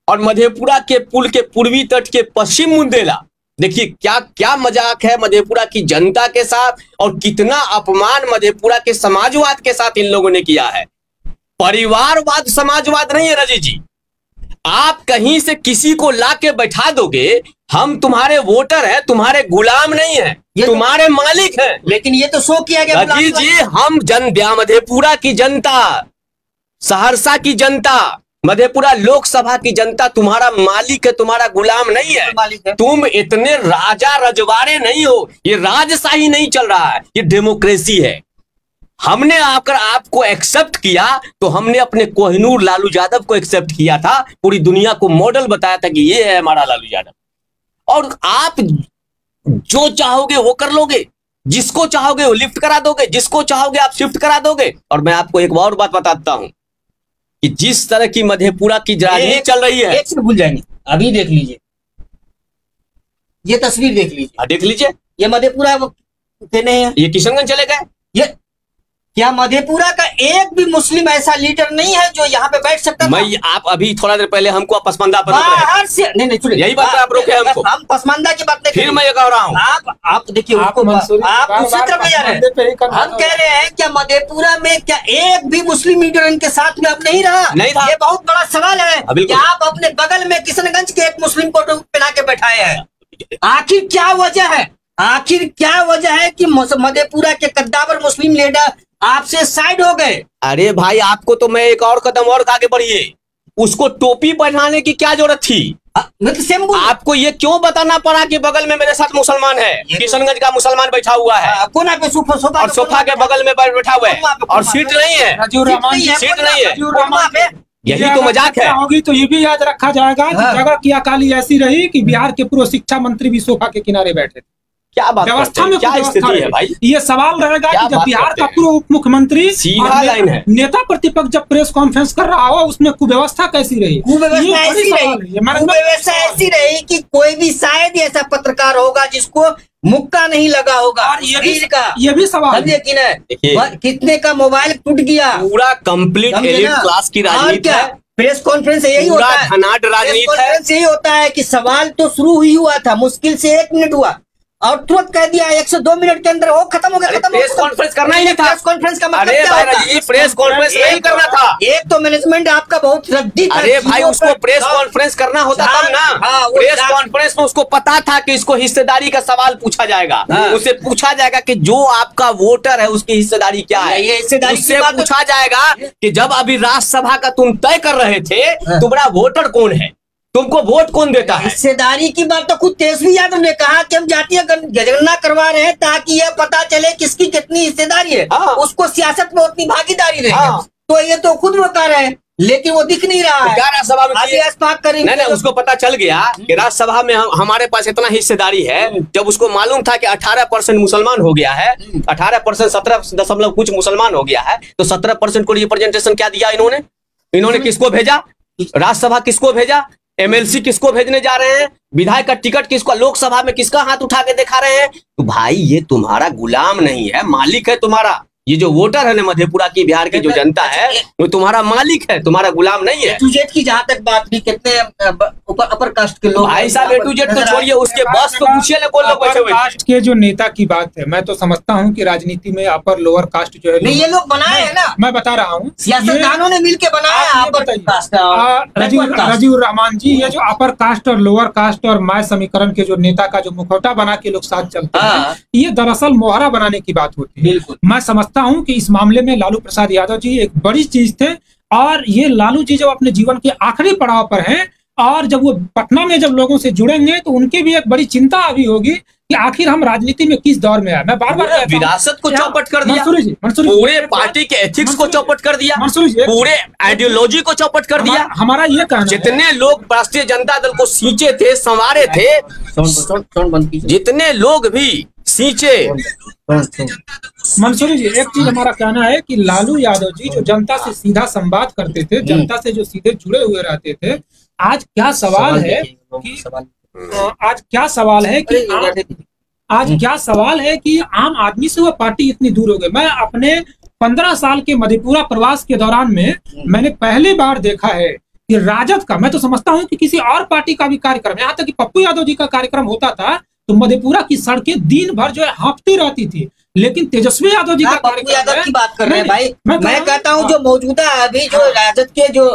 और मधेपुरा के पुल के पूर्वी तट के पश्चिम बुंदेला, देखिए क्या क्या मजाक है मधेपुरा की जनता के साथ, और कितना अपमान मधेपुरा के समाजवाद के साथ इन लोगों ने किया है। परिवारवाद समाजवाद नहीं है रजत जी। आप कहीं से किसी को ला के बैठा दोगे, हम तुम्हारे वोटर हैं, तुम्हारे गुलाम नहीं है, तुम्हारे मालिक हैं। लेकिन ये तो शो किया गया रजत जी, हम मधेपुरा की जनता, सहरसा की जनता, मधेपुरा लोकसभा की जनता तुम्हारा मालिक है, तुम्हारा गुलाम नहीं है। मालिक है। तुम इतने राजा रजवाड़े नहीं हो, ये राजशाही नहीं चल रहा है, ये डेमोक्रेसी है। हमने आकर आपको एक्सेप्ट किया तो हमने अपने कोहिनूर लालू यादव को एक्सेप्ट किया था, पूरी दुनिया को मॉडल बताया था कि ये है हमारा लालू यादव। और आप जो चाहोगे वो कर लोगे, जिसको चाहोगे वो लिफ्ट करा दोगे, जिसको चाहोगे आप शिफ्ट करा दोगे। और मैं आपको एक और बात बताता हूं कि जिस तरह की मधेपुरा की राजनीति चल रही है, एक से भूल जाएंगे। अभी देख लीजिए, ये तस्वीर देख लीजिए, देख लीजिए, ये मधेपुरा के नहीं है, ये किशनगंज चले गए। ये क्या मधेपुरा का एक भी मुस्लिम ऐसा लीडर नहीं है जो यहाँ पे बैठ सकता था? मैं आप अभी थोड़ा देर पहले हमको आप पसमानदा पर बाहर से नहीं सुनिए, यही बात आप रोके हमको। हम पसमानदा की बात नहीं, फिर मैं ये कह रहा हूँ, आप देखिए, आप दूसरी तरफ ले जा रहे हैं। हम कह रहे हैं क्या मधेपुरा में क्या एक भी मुस्लिम लीडर इनके साथ में अब नहीं रहा? नहीं था। ये बहुत बड़ा सवाल है कि आप अपने बगल में किशनगंज के एक मुस्लिम को पहना के बैठाए हैं। आखिर क्या वजह है? आखिर क्या वजह है कि मधेपुरा के कद्दावर मुस्लिम लीडर आपसे साइड हो गए? अरे भाई, आपको तो मैं एक और कदम और आगे बढ़िए, उसको टोपी पहनाने की क्या जरूरत थी? आपको ये क्यों बताना पड़ा कि बगल में मेरे साथ मुसलमान है? किशनगंज का मुसलमान बैठा हुआ है, कोना पे सोफा और सोफा के बगल में बैठा हुआ है, और सीट नहीं है, सीट नहीं है। यही तो मजाक है। होगी तो ये भी याद रखा जाएगा कि जगह की अकाली ऐसी रही कि बिहार के पूर्व शिक्षा मंत्री भी सोफा के किनारे बैठे थे। क्या बात व्यवस्था में क्या स्थिति है भाई? ये सवाल रहेगा कि जब बिहार का पूर्व उप मुख्यमंत्री सीधा लाइन है, नेता प्रतिपक्ष जब प्रेस कॉन्फ्रेंस कर रहा हो, उसमें कुव्यवस्था कैसी रही? कुव्यवस्था ऐसी रही कि कोई भी शायद ऐसा पत्रकार होगा जिसको मुक्का नहीं लगा होगा। और ये भी सवाल लेकिन है कितने का मोबाइल टूट गया। पूरा कंप्लीट एलीट क्लास की राजनीति है। प्रेस कॉन्फ्रेंस यही होता है, यही होता है कि सवाल तो शुरू ही हुआ था, मुश्किल से 1 मिनट हुआ और तुरंत कह दिया 102 मिनट के अंदर हो खत्म हो गया। प्रेस कॉन्फ्रेंस करना ही नहीं था। प्रेस कॉन्फ्रेंस का मतलब क्या होता है? प्रेस कॉन्फ्रेंस नहीं करना था। एक तो मैनेजमेंट आपका बहुत रद्दी था। अरे भाई, उसको प्रेस कॉन्फ्रेंस करना होता तब ना। प्रेस कॉन्फ्रेंस में उसको पता था कि इसको हिस्सेदारी का सवाल पूछा जाएगा, उससे पूछा जाएगा कि जो आपका वोटर है उसकी हिस्सेदारी क्या है। उससे पूछा जाएगा कि जब अभी राज्यसभा का तुम तय कर रहे थे, तुम्हारा वोटर कौन है, तुमको वोट कौन देता है? हिस्सेदारी की बात तो खुद तेजस्वी यादव ने कहा कि हम जातीय जनगणना करवा रहे हैं ताकि यह पता चले किसकी कितनी हिस्सेदारी है, उसको सियासत में उतनी भागीदारी रहे। तो ये तो खुद बता रहे हैं, लेकिन वो दिख नहीं रहा है। राज्यसभा में नहीं, उसको पता चल गया कि राज्यसभा में हमारे पास इतना हिस्सेदारी है। जब उसको मालूम था कि 18% मुसलमान हो गया है, 18% 17 कुछ मुसलमान हो गया है, तो 17% को रिप्रेजेंटेशन क्या दिया इन्होंने किसको भेजा? राज्यसभा किसको भेजा? एमएलसी किसको भेजने जा रहे हैं? विधायक का टिकट किसको? लोकसभा में किसका हाथ उठा के दिखा रहे हैं? तो भाई, ये तुम्हारा गुलाम नहीं है, मालिक है तुम्हारा। ये जो वोटर है ना मधेपुरा की, बिहार की जो जनता है, वो तुम्हारा मालिक है, तुम्हारा गुलाम नहीं है। A-to-Z की जहाँ तक बात भी, कितने अपर कास्ट के लोग भाई साहब, A-to-Z तो छोड़िए, उसके बस तो पूछिए ना कौन लोग बैठे हुए। कास्ट के जो नेता की बात है, मैं तो समझता हूँ कि राजनीति में अपर लोअर कास्ट जो है, ये लोग बनाए हैं ना, मैं बता रहा हूँ, सियासतदानों ने मिलकर बनाया अपर कास्ट। राजीव रहमान जी, ये जो अपर कास्ट और लोअर कास्ट और माय समीकरण के जो नेता का जो मुखौटा बना के लोग साथ चलते हैं, ये दरअसल मोहरा बनाने की बात होती है। मैं समझता हूं कि इस मामले में लालू प्रसाद यादव जी एक बड़ी चीज थे, और ये लालू जी जब अपने जीवन के आखिरी पड़ाव पर हैं, और जब वो पटना में जब लोगों से जुड़ेंगे तो उनकी भी एक बड़ी चिंता अभी होगी कि आखिर हम राजनीति में किस दौर में आए। मैं बार बार विरासत को चौपट कर दिया, मंसूरी पूरे पार्टी के एथिक्स को चौपट कर दिया, पूरे आइडियोलॉजी को चौपट कर दिया। हमारा ये कहना, जितने लोग राष्ट्रीय जनता दल को सींचे थे, संवारे थे, जितने लोग भी सींचे। मंसूरी जी, एक चीज हमारा कहना है कि लालू यादव जी जो जनता से सीधा संवाद करते थे, जनता से जो सीधे जुड़े हुए रहते थे, आज क्या सवाल है कि आम आदमी से वह पार्टी इतनी दूर हो गई। मैं अपने 15 साल के मधेपुरा प्रवास के दौरान में मैंने पहली बार देखा है कि राजद का, मैं तो समझता हूं कि किसी और पार्टी का भी कार्यक्रम, यहाँ तक कि पप्पू यादव जी का कार्यक्रम होता था तो मधेपुरा की सड़कें दिन भर जो है हाँफती रहती थी, लेकिन तेजस्वी यादव जी का पप्पू यादव की बात कर रहे हैं भाई। मैं कहता हूँ जो मौजूदा अभी जो राजद के जो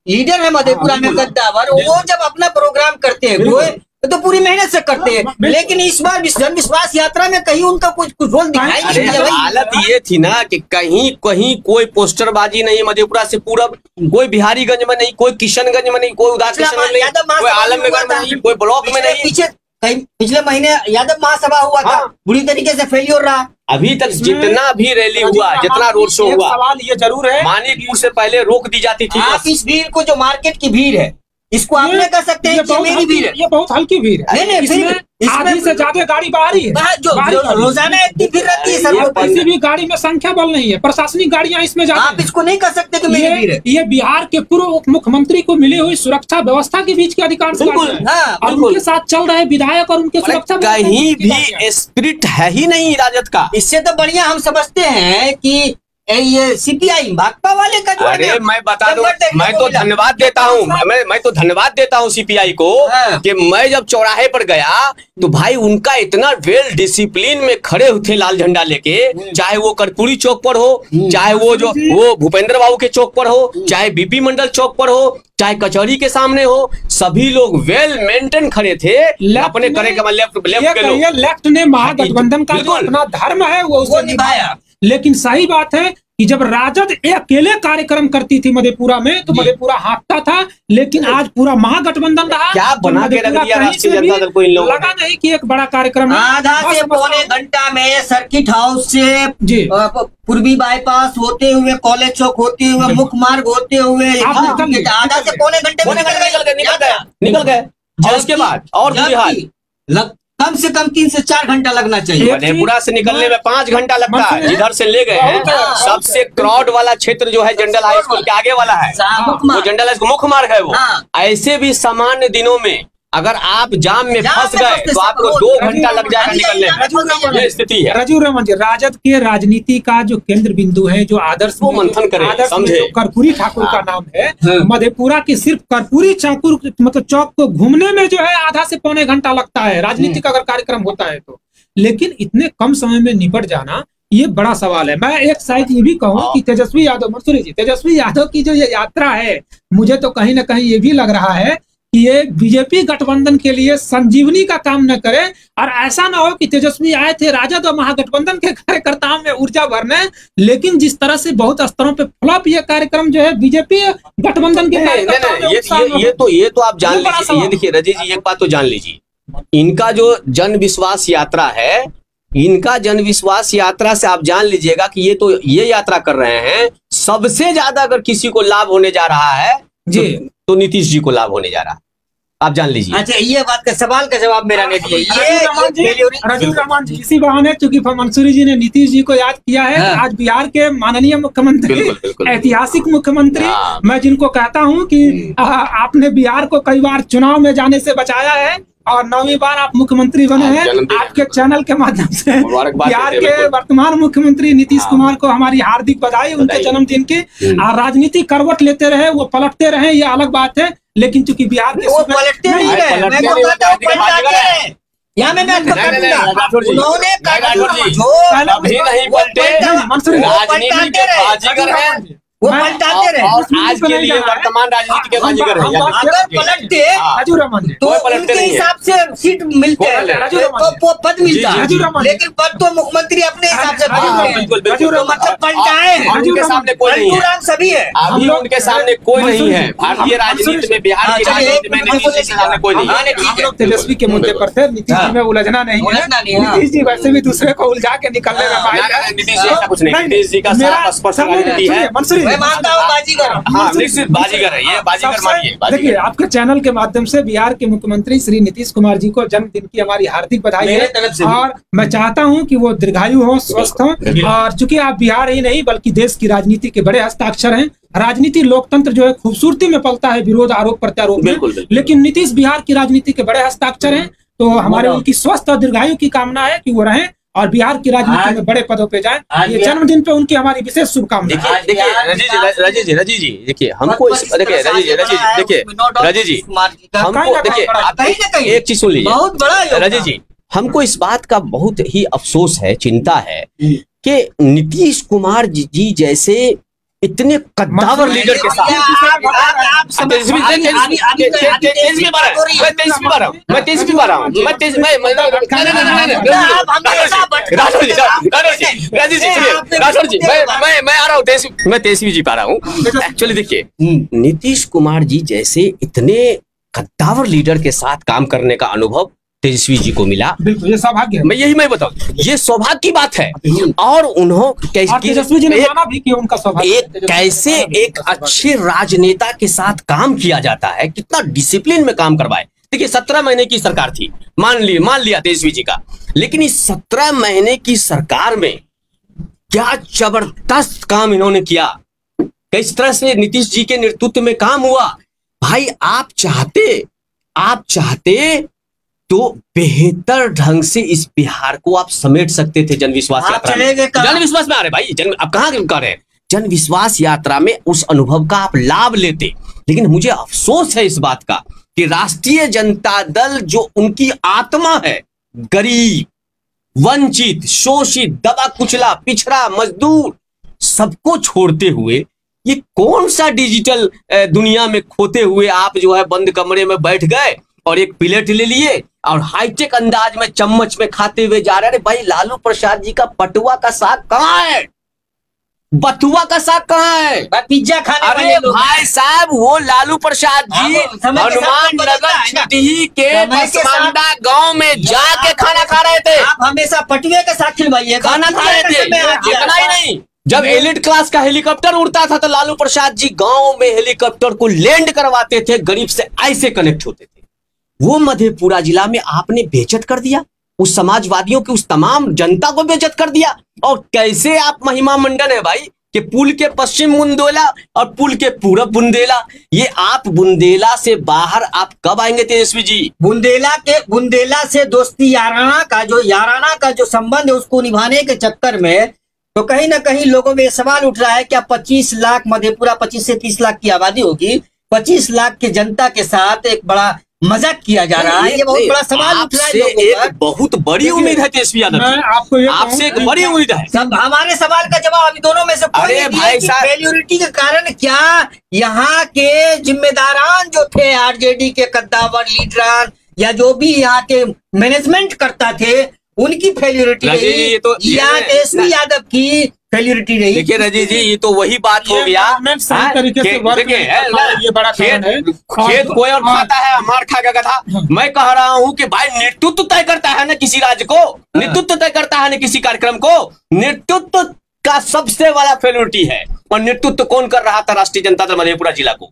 लीडर है मधेपुरा में गद्दावर, वो जब अपना प्रोग्राम करते हैं तो पूरी मेहनत से करते हैं, लेकिन इस बार जन विश्वास यात्रा में कहीं उनका कुछ रोल दिखाई नहीं दिया भाई। हालत ये थी ना कि कहीं कहीं कोई पोस्टरबाजी नहीं, मधेपुरा से पूरब कोई बिहारीगंज में नहीं, कोई किशनगंज में नहीं, कोई उदासीन में नहीं, कोई आलमनगर में नहीं, कोई ब्लॉक में नहीं। पिछले महीने यादव महासभा हुआ था, बुरी तरीके से फेलियर रहा। अभी तक जितना भी रैली हुआ, जितना रोड शो हुआ, सवाल ये जरूर है, मानिकपुर से पहले रोक दी जाती थी। आप इस भीड़ को, जो मार्केट की भीड़ है, इसको आप नहीं कर सकते हैं कि मेरी भीड़ है। ये बहुत हल्की भीड़ है। नहीं, आधी से ज्यादा गाड़ी बाहरी है, जो रोजाना इतनी भीड़ रहती है सर, किसी भी गाड़ी में संख्या बल नहीं है, प्रशासनिक गाड़ियां इसमें जाती आप इसको नहीं कर सकते कि मेरी भीड़ है। ये बिहार के पूर्व उप मुख्यमंत्री को मिली हुई सुरक्षा व्यवस्था के बीच के अधिकार और उनके साथ चल रहे विधायक और उनके सुरक्षा कहीं भी स्पिरिट है ही नहीं राजद का। इससे तो बढ़िया हम समझते हैं कि ये सीपीआई भाकपा वाले का जो अरे मैं बता दूं, मैं तो धन्यवाद देता हूँ, मैं तो धन्यवाद देता हूँ सीपीआई को कि मैं जब चौराहे पर गया तो भाई उनका इतना वेल डिसिप्लिन में खड़े थे लाल झंडा लेके, चाहे वो कर्पूरी चौक पर हो, चाहे वो भूपेंद्र बाबू के चौक पर हो, चाहे बीपी मंडल चौक पर हो, चाहे कचहरी के सामने हो, सभी लोग वेल मेंटेन खड़े थे अपने करे के लेफ्ट के लोग। लेफ्ट ने महागठबंधन का जो अपना धर्म है वो निभाया, लेकिन सही बात है कि जब राजद अकेले कार्यक्रम करती थी मधेपुरा में तो मधेपुरा हाँकता था, लेकिन आज पूरा महागठबंधन रहा। क्या बना के रख दिया राष्ट्रीय जनता दल को इन लोगों लगा नहीं कि एक बड़ा कार्यक्रम आधा से पौने घंटा में सर्किट हाउस से पूर्वी बाईपास होते हुए, कॉलेज चौक होते हुए, मुख्य मार्ग होते हुए, आधा से पौने घंटे में निकल गए। और उसके बाद और कम से कम 3 से 4 घंटा लगना चाहिए। मधेपुरा से निकलने में 5 घंटा लगता है, जिधर से ले गए हैं। सबसे क्राउड वाला क्षेत्र जो है जनरल हाई स्कूल के आगे वाला है, वो जनरल हाई स्कूल मुख्य मार्ग है वो। ऐसे भी सामान्य दिनों में अगर आप जाम में फंस गए तो आपको 2 घंटा लग जाएगा निकलने में। ये स्थिति है। राजू रमन जी, राजद के राजनीति का जो केंद्र बिंदु है, जो आदर्श वो मंथन करें, समझे। कर्पूरी ठाकुर का नाम है, मधेपुरा की सिर्फ कर्पूरी ठाकुर मतलब चौक को घूमने में जो है आधा से पौने घंटा लगता है राजनीतिक अगर कार्यक्रम होता है तो। लेकिन इतने कम समय में निपट जाना ये बड़ा सवाल है। मैं एक साइड ये भी कहूँ कि तेजस्वी यादव, मंसूरी जी, तेजस्वी यादव की जो ये यात्रा है, मुझे तो कहीं ना कहीं ये भी लग रहा है कि ये बीजेपी गठबंधन के लिए संजीवनी का काम न करे, और ऐसा ना हो कि तेजस्वी आए थे राजद और महागठबंधन के कार्यकर्ताओं में ऊर्जा भरने, लेकिन जिस तरह से बहुत स्तरों पे फ्लॉप ये कार्यक्रम जो है बीजेपी गठबंधन के ये तो आप जान लीजिए। ये देखिए रजी जी, एक बात तो जान लीजिए, इनका जो जन विश्वास यात्रा है, इनका जन विश्वास यात्रा से आप जान लीजिएगा कि ये यात्रा कर रहे हैं, सबसे ज्यादा अगर किसी को लाभ होने जा रहा है जी तो नीतीश जी को लाभ होने जा रहा है, आप जान लीजिए। अच्छा, ये बात का सवाल का जवाब मेरा नहीं दिया। राजू रमन जी, इसी बहाने चूंकि मंसूरी जी ने नीतीश जी को याद किया है, आज बिहार के माननीय मुख्यमंत्री, ऐतिहासिक मुख्यमंत्री, मैं जिनको कहता हूं कि आपने बिहार को कई बार चुनाव में जाने से बचाया है और 9वीं बार आप मुख्यमंत्री बने हैं। आपके चैनल के माध्यम से बिहार के वर्तमान मुख्यमंत्री नीतीश कुमार को हमारी हार्दिक बधाई उनके जन्मदिन की। राजनीति करवट लेते रहे, वो पलटते रहे, ये अलग बात है, लेकिन चूंकि बिहार के पलटते नहीं रहे, यहाँ में वो पलटाते रहे। आज के लिए वर्तमान राजनीति के बाजीगर हैं। अगर पलटते तो उनके हिसाब से सीट मिलते हैं, तो पद मिलता है, लेकिन पद तो मुख्यमंत्री अपने हिसाब से मतलब पलटाए हैं। उनके सामने कोई नहीं है, सभी है, अभी उनके सामने कोई नहीं है। भारतीय राजनीति में, बिहार की राजनीति में नीतीश जी के सामने कोई नहीं है। तेजस्वी के मुद्दे पर थे, नीतीश जी में उलझना नहीं है। नीतीश जी वैसे भी दूसरे को उलझा के निकलने में, नीतीश जी ऐसा कुछ नहीं, नीतीश जी का साफ स्पष्ट राजनीति है। मैं मानता हूँ बाजीगर, हाँ निश्चित बाजीगर है, ये बाजीगर मानिए। देखिए, आपके चैनल के माध्यम से बिहार के मुख्यमंत्री श्री नीतीश कुमार जी को जन्मदिन की हमारी हार्दिक बधाई है, और मैं चाहता हूं कि वो दीर्घायु हो, स्वस्थ हो। और चूंकि आप बिहार ही नहीं बल्कि देश की राजनीति के बड़े हस्ताक्षर हैं, राजनीति लोकतंत्र जो है खूबसूरती में पलता है, विरोध आरोप प्रत्यारोप में, लेकिन नीतीश बिहार की राजनीति के बड़े हस्ताक्षर हैं। तो हमारे उनकी स्वस्थ और दीर्घायु की कामना है कि वो रहें और बिहार की राजनीति में बड़े पदों पे जाएं। ये जन्मदिन पे उनकी हमारी विशेष शुभकामनाएं। देखिए रजी जी देखिए, हमको देखिए रजी जी हमको देखिए, आप एक चीज सुन लीजिए रजी जी, हमको इस बात का बहुत ही अफसोस है, चिंता है कि नीतीश कुमार जी जैसे इतने कद्दावर लीडर के साथ मैं तेजस्वी जी पा रहा हूँ। एक्चुअली देखिए, नीतीश कुमार जी जैसे इतने कद्दावर लीडर के साथ काम करने का अनुभव तेजस्वी जी को मिला। बिल्कुल, ये सौभाग्य है। मैं बताऊं, ये सौभाग्य की बात है। और तेजस्वी जी ने माना भी कि उनका सौभाग्य कैसे एक अच्छे राजनेता के साथ काम किया जाता है, कितना डिसिप्लिन में काम करवाए। देखिए 17 महीने की सरकार थी, मान लिया तेजस्वी जी का, लेकिन इस 17 महीने की सरकार में क्या जबरदस्त काम इन्होंने किया, किस तरह से नीतीश जी के नेतृत्व में काम हुआ। भाई आप चाहते तो बेहतर ढंग से इस बिहार को आप समेट सकते थे जनविश्वास यात्रा में। जनविश्वास में आ रहे भाई, अब कहां कर रहे हैं, जनविश्वास यात्रा में उस अनुभव का आप लाभ लेते। लेकिन मुझे अफसोस है इस बात का कि राष्ट्रीय जनता दल जो उनकी आत्मा है, गरीब, वंचित, शोषित, दबा कुचला, पिछड़ा, मजदूर, सबको छोड़ते हुए ये कौन सा डिजिटल दुनिया में खोते हुए आप जो है बंद कमरे में बैठ गए और एक प्लेट ले लिए और हाईटेक अंदाज में चम्मच में खाते हुए जा रहे हैं। भाई लालू प्रसाद जी का पटुआ का साग कहाँ है, बथुआ का साग कहाँ है, पिज्जा खाने अरे भाई साहब वो लालू प्रसाद जी हनुमान नगर छिटही के मसमंदा गांव में जाके खाना खा रहे थे। आप हमेशा पटुए के साथ खिलवाइए, खाना खा रहे थे। इतना ही नहीं, जब एलिट क्लास का हेलीकॉप्टर उड़ता था तो लालू प्रसाद जी गांव में हेलीकॉप्टर को लैंड करवाते थे, गरीब से ऐसे कनेक्ट होते थे। वो मधेपुरा जिला में आपने बेइज्जत कर दिया, उस समाजवादियों की उस तमाम जनता को बेइज्जत कर दिया। और कैसे आप महिमा मंडन है भाई कि पुल के पश्चिम बुंदेला और पुल के पूरब बुंदेला, ये आप बुंदेला से बाहर आप कब आएंगे तेजस्वी जी? बुंदेला से दोस्ती याराना का जो संबंध है उसको निभाने के चक्कर में तो कहीं ना कहीं लोगों में सवाल उठ रहा है क्या 25 लाख मधेपुरा 25 से 30 लाख की आबादी होगी, 25 लाख की जनता के साथ एक बड़ा मजाक किया जा रहा है। ये बहुत बड़ा सवाल उठ रहा है। एक बहुत बड़ी उम्मीद है तेजस्वी यादव जी, आपसे एक बड़ी उम्मीद है। सब हमारे सवाल का जवाब अभी दोनों में से कोई नहीं दिया कि फेल्यूरिटी के कारण क्या यहाँ के जिम्मेदारान जो थे, आरजेडी के कद्दावर लीडर या जो भी यहाँ के मैनेजमेंट करता थे, उनकी फेल्यूरिटी रही या तेजस्वी यादव की फेल्यूरिटी रही। देखिए रजी जी, ये तो वही बात हो गया। खेत कोई और खाता है, मार खा गया था। मैं कह रहा हूँ कि भाई नेतृत्व तय करता है ना किसी राज्य को, नेतृत्व तय करता है ना किसी कार्यक्रम को। नेतृत्व का सबसे बड़ा फेल्यूरिटी है। और नेतृत्व कौन कर रहा था? राष्ट्रीय जनता दल मधेपुरा जिला को।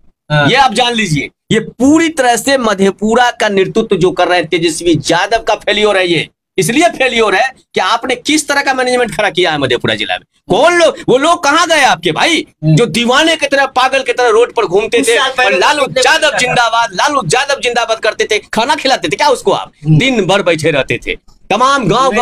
ये आप जान लीजिए, ये पूरी तरह से मधेपुरा का नेतृत्व जो कर रहे हैं तेजस्वी यादव का फेल्योर है। ये इसलिए फेल्योर है कि आपने किस तरह का मैनेजमेंट खड़ा किया है मधेपुरा जिला में। कौन लोग, वो लोग कहाँ गए आपके भाई जो दीवाने की तरह, पागल की तरह रोड पर घूमते थे और लालू यादव जिंदाबाद, लालू यादव जिंदाबाद करते थे, खाना खिलाते थे क्या उसको? आप दिन भर बैठे रहते थे, तमाम गांव ये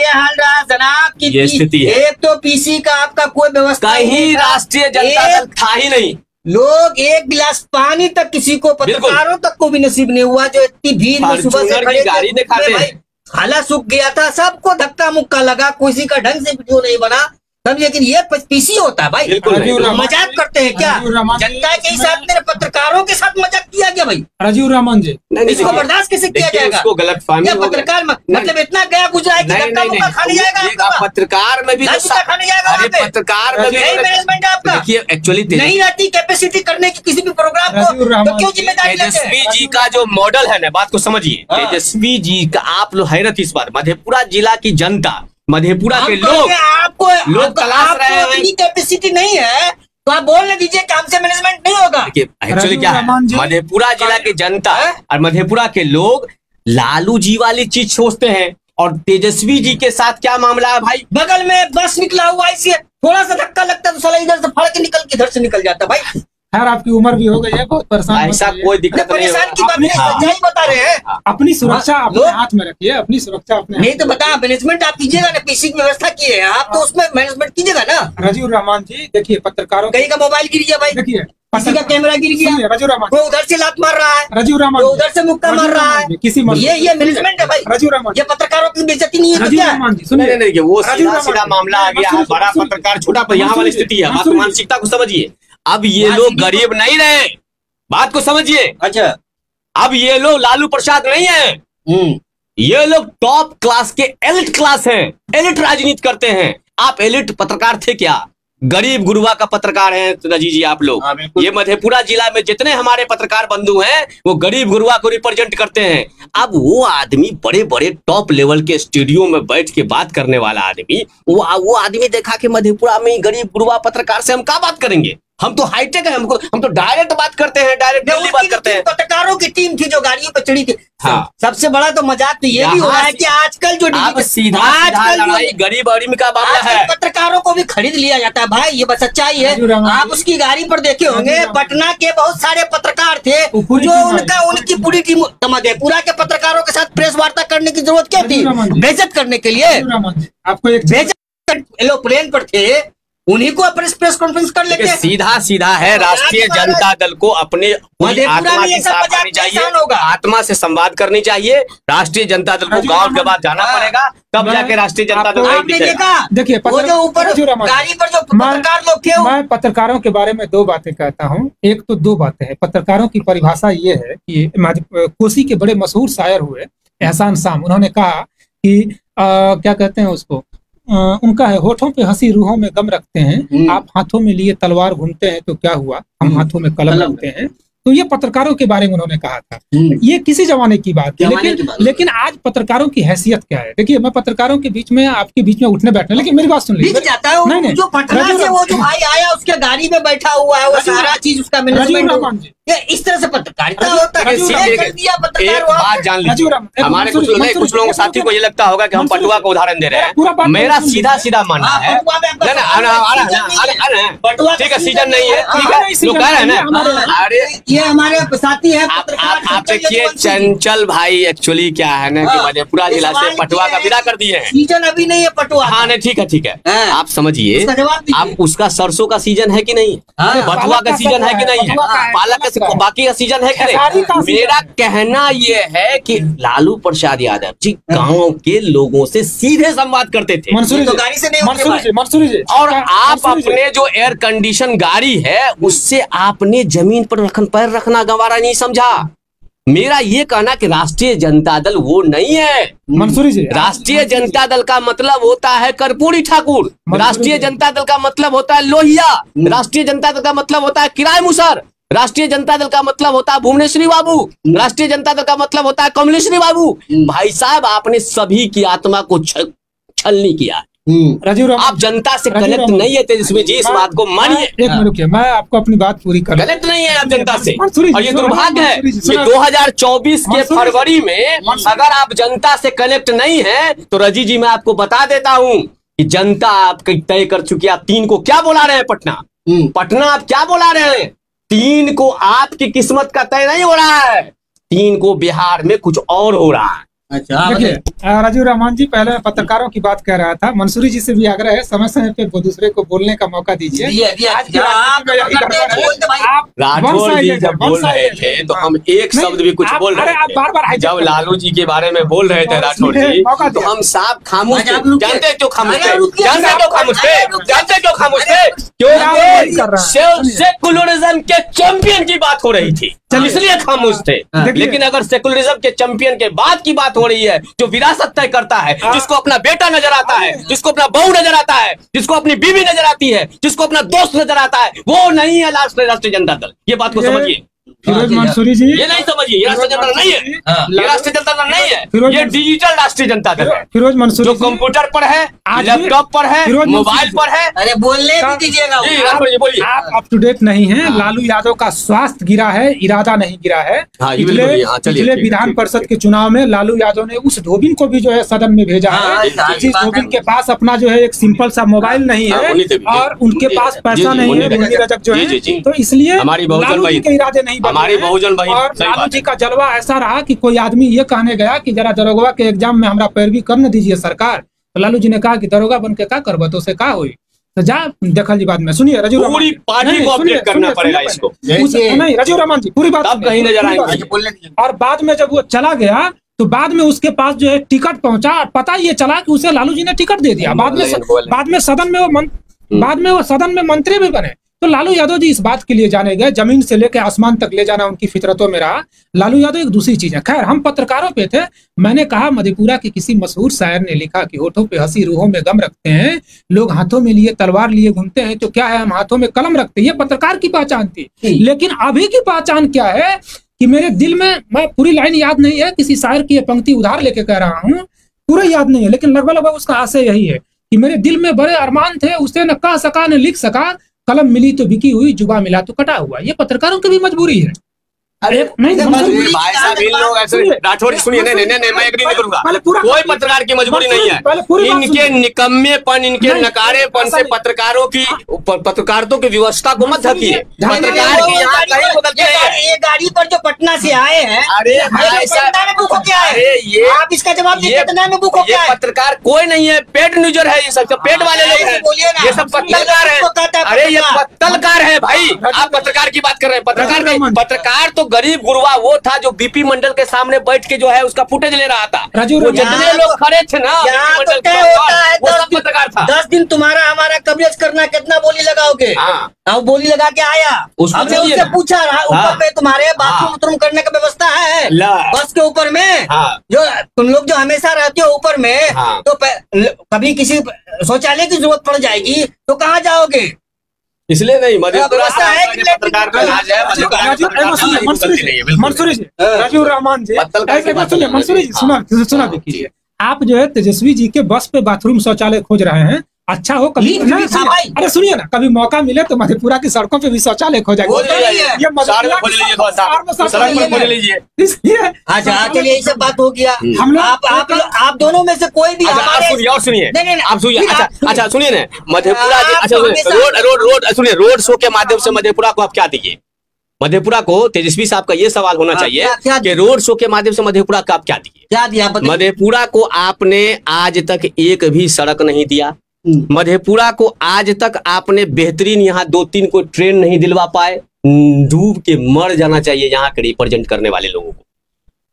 हाल रहा जनाब की ये स्थिति है। एक तो पीसी का आपका कोई व्यवस्था कहीं राष्ट्रीय जनता दल था ही नहीं। लोग एक गिलास पानी तक किसी को, पत्रकारों तक को भी नसीब नहीं हुआ जो इतनी भीड़ में सुबह से खड़े गाड़ी दिखाते हैं। हाला सूख गया था, सबको धक्का मुक्का लगा, किसी का ढंग से वीडियो नहीं बना तब। लेकिन ये पीसी होता है भाई, मजाक करते हैं क्या? जनता के साथ मेरे पत्रकारों के साथ मजाक किया गया भाई। राजीव रमन जी, इसको बर्दाश्त कैसे किया जाएगा? इसको गलतफहमी पत्रकार मतलब इतना गया गुजरा है कि धक्का मुक्का खाने जाएगा। पत्रकार में भी खाने जाएगा, पत्रकार में भी मैनेजमेंट आपका। देखिए एक्चुअली नहीं रहती कैपेसिटी करने की किसी भी प्रोग्राम को, तो क्यों जिम्मेदारी लेते हैं? तेजस्वी जी का जो मॉडल है ना, बात को समझिए। तेजस्वी जी का आप लोग हैरत इस बात, मधेपुरा जिला की जनता, मधेपुरा के लोग तलाश रहे हैं। इतनी कैपेसिटी नहीं है तो आप बोलने दीजिए कि हमसे मैनेजमेंट नहीं होगा। एक्चुअली क्या है, मधेपुरा जिला की जनता और मधेपुरा के लोग लालू जी वाली चीज सोचते हैं। और तेजस्वी जी के साथ क्या मामला है भाई? बगल में बस निकला हुआ, इसे थोड़ा सा धक्का लगता तो साला इधर से फाड़ के निकल के इधर से निकल जाता भाई। खैर आपकी उम्र भी हो गई है, बहुत परेशान। ऐसा कोई दिक्कत नहीं है। की बात नहीं बता रहे हैं। अपनी सुरक्षा अपने हाथ में रखिए, अपनी सुरक्षा अपने नहीं तो बता, मैनेजमेंट आप कीजिएगा ना, पीसी की व्यवस्था की है आप, तो उसमें मैनेजमेंट कीजिएगा ना। राजीव रहमान जी देखिए, पत्रकारों कहीं का मोबाइल गिर गया भाई, देखिए किसी का कैमरा गिर गया, राजू रहमान, वो उधर से लात मार रहा है, राजू रहमान, वो उधर से मुक्का मार रहा है, किसी ये मैनेजमेंट है भाई। राजू रहमान, ये पत्रकारों की बेइज्जती नहीं है तो राजू क्या? रहमान जी सुनिए, नहीं, वो राजू सीधा रहमान, सीधा मामला आ गया है, बड़ा पत्रकार छोटा, पर यहाँ वाली स्थिति है। बात मानसिकता को समझिए। अब ये लोग गरीब नहीं रहे, बात को समझिए। अच्छा, अब ये लोग लालू प्रसाद नहीं है, ये लोग टॉप क्लास के एलिट क्लास हैं, एलिट राजनीति करते हैं। आप एलिट पत्रकार थे क्या? गरीब गुरुआ का पत्रकार हैं रजी जी आप लोग। ये मधेपुरा जिला में जितने हमारे पत्रकार बंधु हैं वो गरीब गुरुआ को रिप्रेजेंट करते हैं। अब वो आदमी बड़े बड़े टॉप लेवल के स्टूडियो में बैठ के बात करने वाला आदमी, वो आदमी देखा कि मधेपुरा में गरीब गुरुआ पत्रकार से हम क्या बात करेंगे? हम तो हाईटेक है, हम तो डायरेक्ट बात करते हैं, डायरेक्ट दिल्ली बात करते हैं। पत्रकारों की टीम थी जो गाड़ियों पर चढ़ी थी। हाँ। सबसे बड़ा तो मजाक तो ये भी हो रहा है कि आजकल जो आजकल गरीब आदमी का मामला है, पत्रकारों को भी खरीद लिया जाता है भाई, ये बस सच्चाई है। आप उसकी गाड़ी पर देखे होंगे, पटना के बहुत सारे पत्रकार थे जो उनकी पूरी टीम मधेपुरा के पत्रकारों के साथ प्रेस वार्ता करने की जरूरत क्या थी? बेइज्जत करने के लिए आपको एक बेइज्जत एरोप्लेन पर थे, उन्हीं को प्रेस कॉन्फ्रेंस कर लेते हैं। सीधा सीधा है, राष्ट्रीय जनता दल को अपने आत्मा की साफ करनी चाहिए, आत्मा से संवाद करनी चाहिए। राष्ट्रीय जनता दल को गांव के बाद जाना पड़ेगा, तब जाके राष्ट्रीय जनता दल आपने देखा। देखिए वो जो ऊपर गाड़ी पर जो पत्रकार लोग थे, मैं पत्रकारों के बारे में दो बातें कहता हूँ। एक तो दो बातें हैं। पत्रकारों की परिभाषा ये है कि कोसी के बड़े मशहूर शायर हुए एहसान शाम, उन्होंने कहा कि क्या कहते हैं उसको, उनका है होठों पे हंसी रूहों में गम रखते हैं, आप हाथों में लिए तलवार घूमते हैं तो क्या हुआ, हम हाथों में कलम रखते हैं। तो ये पत्रकारों के बारे में उन्होंने कहा था। ये किसी जमाने की बात है, लेकिन आज पत्रकारों की हैसियत क्या है? देखिए मैं पत्रकारों के बीच में आपके बीच में उठने बैठने, लेकिन मेरी बात सुन लीजिए। नहीं, जो पटना से वो जो भाई आया उसके गाड़ी में बैठा हुआ है, वो सारा चीज उसका मैनेजमेंट, इस तरह से पत्रकारिता होता है। एक बात जान लीजिए, हमारे कुछ लोगों साथी को ये लगता होगा कि हम पटुआ का उदाहरण दे रहे हैं। मेरा सीधा सीधा मानना है, ठीक है सीजन नहीं है, ठीक है लोग कह रहे हैं ना। अरे ये हमारे साथी है आप देखिए चंचल भाई, एक्चुअली क्या है ना कि मधेपुरा जिला से पटुआ का विदा कर दिए हैं। सीजन अभी नहीं है पटुआ। हाँ नहीं ठीक है, आप समझिए, आप उसका सरसों का सीजन है कि नहीं, बथुआ का सीजन है कि नहीं है, पालक का बाकी का सीजन है कि नहीं। मेरा कहना ये है कि लालू प्रसाद यादव जी गाँव के लोगों से सीधे संवाद करते थे, गाड़ी से नहीं, और आप अपने जो एयर कंडीशन गाड़ी है उससे आपने जमीन पर पैर रखना गंवारा नहीं समझा। मेरा ये कहना कि राष्ट्रीय जनता दल वो नहीं है मंसूरी जी। राष्ट्रीय जनता दल का मतलब होता है कर्पूरी ठाकुर, राष्ट्रीय जनता दल का मतलब होता है लोहिया, राष्ट्रीय जनता दल का मतलब होता है किराय मुसर, राष्ट्रीय जनता दल का मतलब होता है भुवनेश्वरी बाबू, राष्ट्रीय जनता दल का मतलब होता है कमलेश्वरी बाबू। भाई साहब आपने सभी की आत्मा को छल नहीं किया। आप जनता से कनेक्ट नहीं है तेजस्वी जी, इस बात को मानिए। एक मिनट रुकिए, मैं आपको अपनी बात पूरी कर, कनेक्ट नहीं है आप जनता से, और ये दुर्भाग्य है कि 2024 के फरवरी में अगर आप जनता से कनेक्ट नहीं है तो रजी जी मैं आपको बता देता हूँ कि जनता आपकी तय कर चुकी है। आप 3 को क्या बोला रहे हैं पटना आप क्या बोला रहे हैं? 3 को आपकी किस्मत का तय नहीं हो रहा है, 3 को बिहार में कुछ और हो रहा है। अच्छा देखिए राजू रहमान जी, पहले मैं पत्रकारों की बात कर रहा था, मंसूरी जी से भी आग्रह है समय समय पे वो दूसरे को बोलने का मौका दीजिए। राठौर जी जब बोल रहे थे तो हम एक शब्द भी कुछ बोल रहे थे, जब लालू जी के बारे में बोल रहे थे राठौर जी तो हम साफ खामोश थे। जानते क्यों खामोश थे? जानते क्यों खामोश थे? जानते क्यों खामोश थे? क्योंकि सेकुलरिज्म के चैंपियन की बात हो रही थी, इसलिए खामोश थे। लेकिन अगर सेकुलरिज्म के चैंपियन के बाद की बात हो रही है, जो विरासत तय करता है, जिसको अपना बेटा नजर आता है, जिसको अपना बहू नजर आता है, जिसको अपनी बीवी नजर आती है, जिसको अपना दोस्त नजर आता है, वो नहीं है राष्ट्रीय जनता दल। ये बात को समझिए फिरोज मंसूरी जी, ये नहीं समझिए, ये राष्ट्रीय जनता दल नहीं है, ये राष्ट्रीय जनता दल नहीं है, ये डिजिटल राष्ट्रीय जनता दल है। फिरोज मंसूरी जो कंप्यूटर पर है, लैपटॉप पर है, मोबाइल पर है। अरे बोलने भी दीजिएगा, बोलिए। आप अप टू डेट नहीं है। लालू यादव का स्वास्थ्य गिरा है, इरादा नहीं गिरा है। पिछले विधान परिषद के चुनाव में लालू यादव ने उस धोबिन को भी जो है सदन में भेजा है, जिस धोबिन के पास अपना जो है एक सिंपल सा मोबाइल नहीं है और उनके पास पैसा नहीं है, रजक जो है, तो इसलिए लालू जी के इरादे नहीं। हमारी बहुजन भाई और लालू जी का जलवा ऐसा रहा कि कोई आदमी ये कहने गया कि जरा दरोगा के एग्जाम में हमरा पैरवी कर न दीजिए सरकार, तो लालू जी ने कहा कि दरोगा बन के क्या करबो, तो उसे क्या हुई। तो जा देखल जी बाद में। सुनिए रजू रहमान, पूरी पार्टी को अपडेट करना पड़ेगा इसको। नहीं रजू रहमान जी पूरी बात तब कहीं नजर आएंगे। और बाद में जब वो चला गया तो बाद में उसके पास जो है टिकट पहुंचा, पता ये चला कि उसे लालू जी ने टिकट दे दिया। बाद में सदन में मंत्री भी बने। तो लालू यादव जी इस बात के लिए जाने गए, जमीन से लेकर आसमान तक ले जाना उनकी फितरतों में रहा। लालू यादव एक दूसरी चीज है। खैर हम पत्रकारों पे थे, मैंने कहा मधेपुरा के किसी मशहूर शायर ने लिखा कि होठों पे हंसी रूहों में गम रखते हैं, लोग हाथों में लिए तलवार लिए घूमते हैं, तो क्या है हम हाथों में कलम रखते हैं। ये पत्रकार की पहचान थी। लेकिन अभी की पहचान क्या है कि मेरे दिल में, मैं पूरी लाइन याद नहीं है, किसी शायर की ये पंक्ति उधार लेके कह रहा हूँ, पूरा याद नहीं है, लेकिन लगभग उसका आशय यही है कि मेरे दिल में बड़े अरमान थे, उसे न कह सका न लिख सका, कलम मिली तो बिकी हुई, जुबा मिला तो कटा हुआ। ये पत्रकारों की भी मजबूरी है। अरे नहीं भाई साहब, इन लोग ऐसे राठौर सुनिए, नहीं मैं एग्री नहीं करूंगा। कोई पत्रकार की मजबूरी नहीं है। इनके निकम्मेपन, इनके नकारेपन से पत्रकारिता की व्यवस्था को मत ढकिए। पत्रकार की यहाँ कहीं बदल के ये गाड़ी पर जो पटना से आए हैं, अरे भाई साहब, बुक हो क्या है? ये आप इसका जवाब दीजिए, कितना में बुक हो क्या है? पत्रकार कोई नहीं है, पेड न्यूजर है, ये सब पेड वाले लोग हैं, ये सब पत्रकार है। अरे ये पत्रकार है भाई, आप पत्रकार की बात कर रहे हैं। पत्रकार तो गरीब गुरवा वो था जो बीपी मंडल के सामने बैठ के जो है उसका फुटेज ले रहा था। वो जितने लोग खड़े थे ना, तो तय होता है 10 दिन तुम्हारा हमारा कवरेज करना, कितना बोली लगाओगे? अब बोली लगा के आया, हमने उससे पूछा ऊपर पे तुम्हारे बाथरूम करने का व्यवस्था है बस के ऊपर में? जो तुम लोग जो हमेशा रहते हो ऊपर में, तो कभी किसी शौचालय की जरूरत पड़ जाएगी तो कहाँ जाओगे? इसलिए नहीं, मधेपुरा मंसूरी जी, राजू रहमान जी, मंसूरी जी सुना कीजिए। आप जो है तेजस्वी जी के बस पे बाथरूम शौचालय खोज रहे हैं। अच्छा हो कभी, अरे सुनिए ना, कभी मौका मिले तो मधेपुरा की सड़कों पे भी शौचालय खोजेंगे। अच्छा चलिए, ये सब बात हो गया। हम लोग आप दोनों में से कोई भी सुनिए, आप सुनिए। अच्छा सुनिए ना, मधेपुरा रोड सुनिए, रोड शो के माध्यम से मधेपुरा को आप क्या दीजिए? मधेपुरा को तेजस्वी साहब का ये सवाल होना चाहिए कि रोड शो के माध्यम से मधेपुरा का आप क्या दिए? क्या दिया? मधेपुरा को आपने आज तक एक भी सड़क नहीं दिया। मधेपुरा को आज तक आपने बेहतरीन यहाँ 2-3 को ट्रेन नहीं दिलवा पाए। डूब के मर जाना चाहिए यहाँ के रिप्रेजेंट करने वाले लोगों को।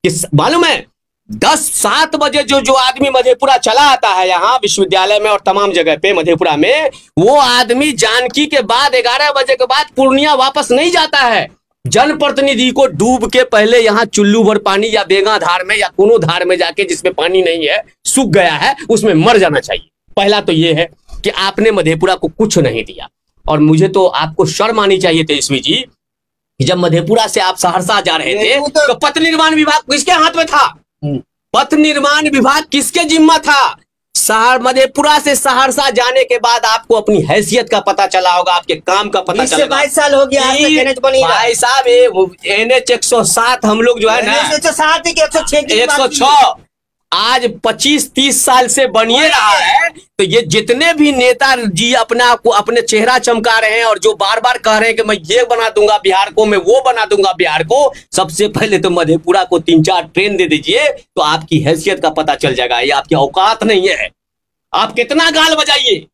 किस मालूम है, 10-7 बजे जो आदमी मधेपुरा चला आता है यहाँ विश्वविद्यालय में और तमाम जगह पे मधेपुरा में, वो आदमी जानकी के बाद 11 बजे के बाद पूर्णिया वापस नहीं जाता है। जनप्रतिनिधि को डूब के पहले यहाँ चुल्लू भर पानी या बेगा धार में या कोनो धार में जाके जिसमें पानी नहीं है, सूख गया है, उसमें मर जाना चाहिए। पहला तो ये है कि आपने मधेपुरा को कुछ नहीं दिया। और मुझे तो आपको शर्म आनी चाहिए तेजस्वी जी, जब मधेपुरा से आप सहरसा जा रहे थे तो पथ निर्माण विभाग किसके हाथ में था? पथ निर्माण विभाग किसके जिम्मा था? मधेपुरा से सहरसा जाने के बाद आपको अपनी हैसियत का पता चला होगा, आपके काम का पता चला। 22 साल हो गया भाई साहब, NH 107 हम लोग जो है ना 106 आज 25-30 साल से बनिए रहा है। तो ये जितने भी नेता जी अपने चेहरा चमका रहे हैं और जो बार बार कह रहे हैं कि मैं ये बना दूंगा बिहार को, मैं वो बना दूंगा बिहार को, सबसे पहले तो मधेपुरा को 3-4 ट्रेन दे दीजिए तो आपकी हैसियत का पता चल जाएगा। ये आपकी औकात नहीं है। आप कितना गाल बजाइए,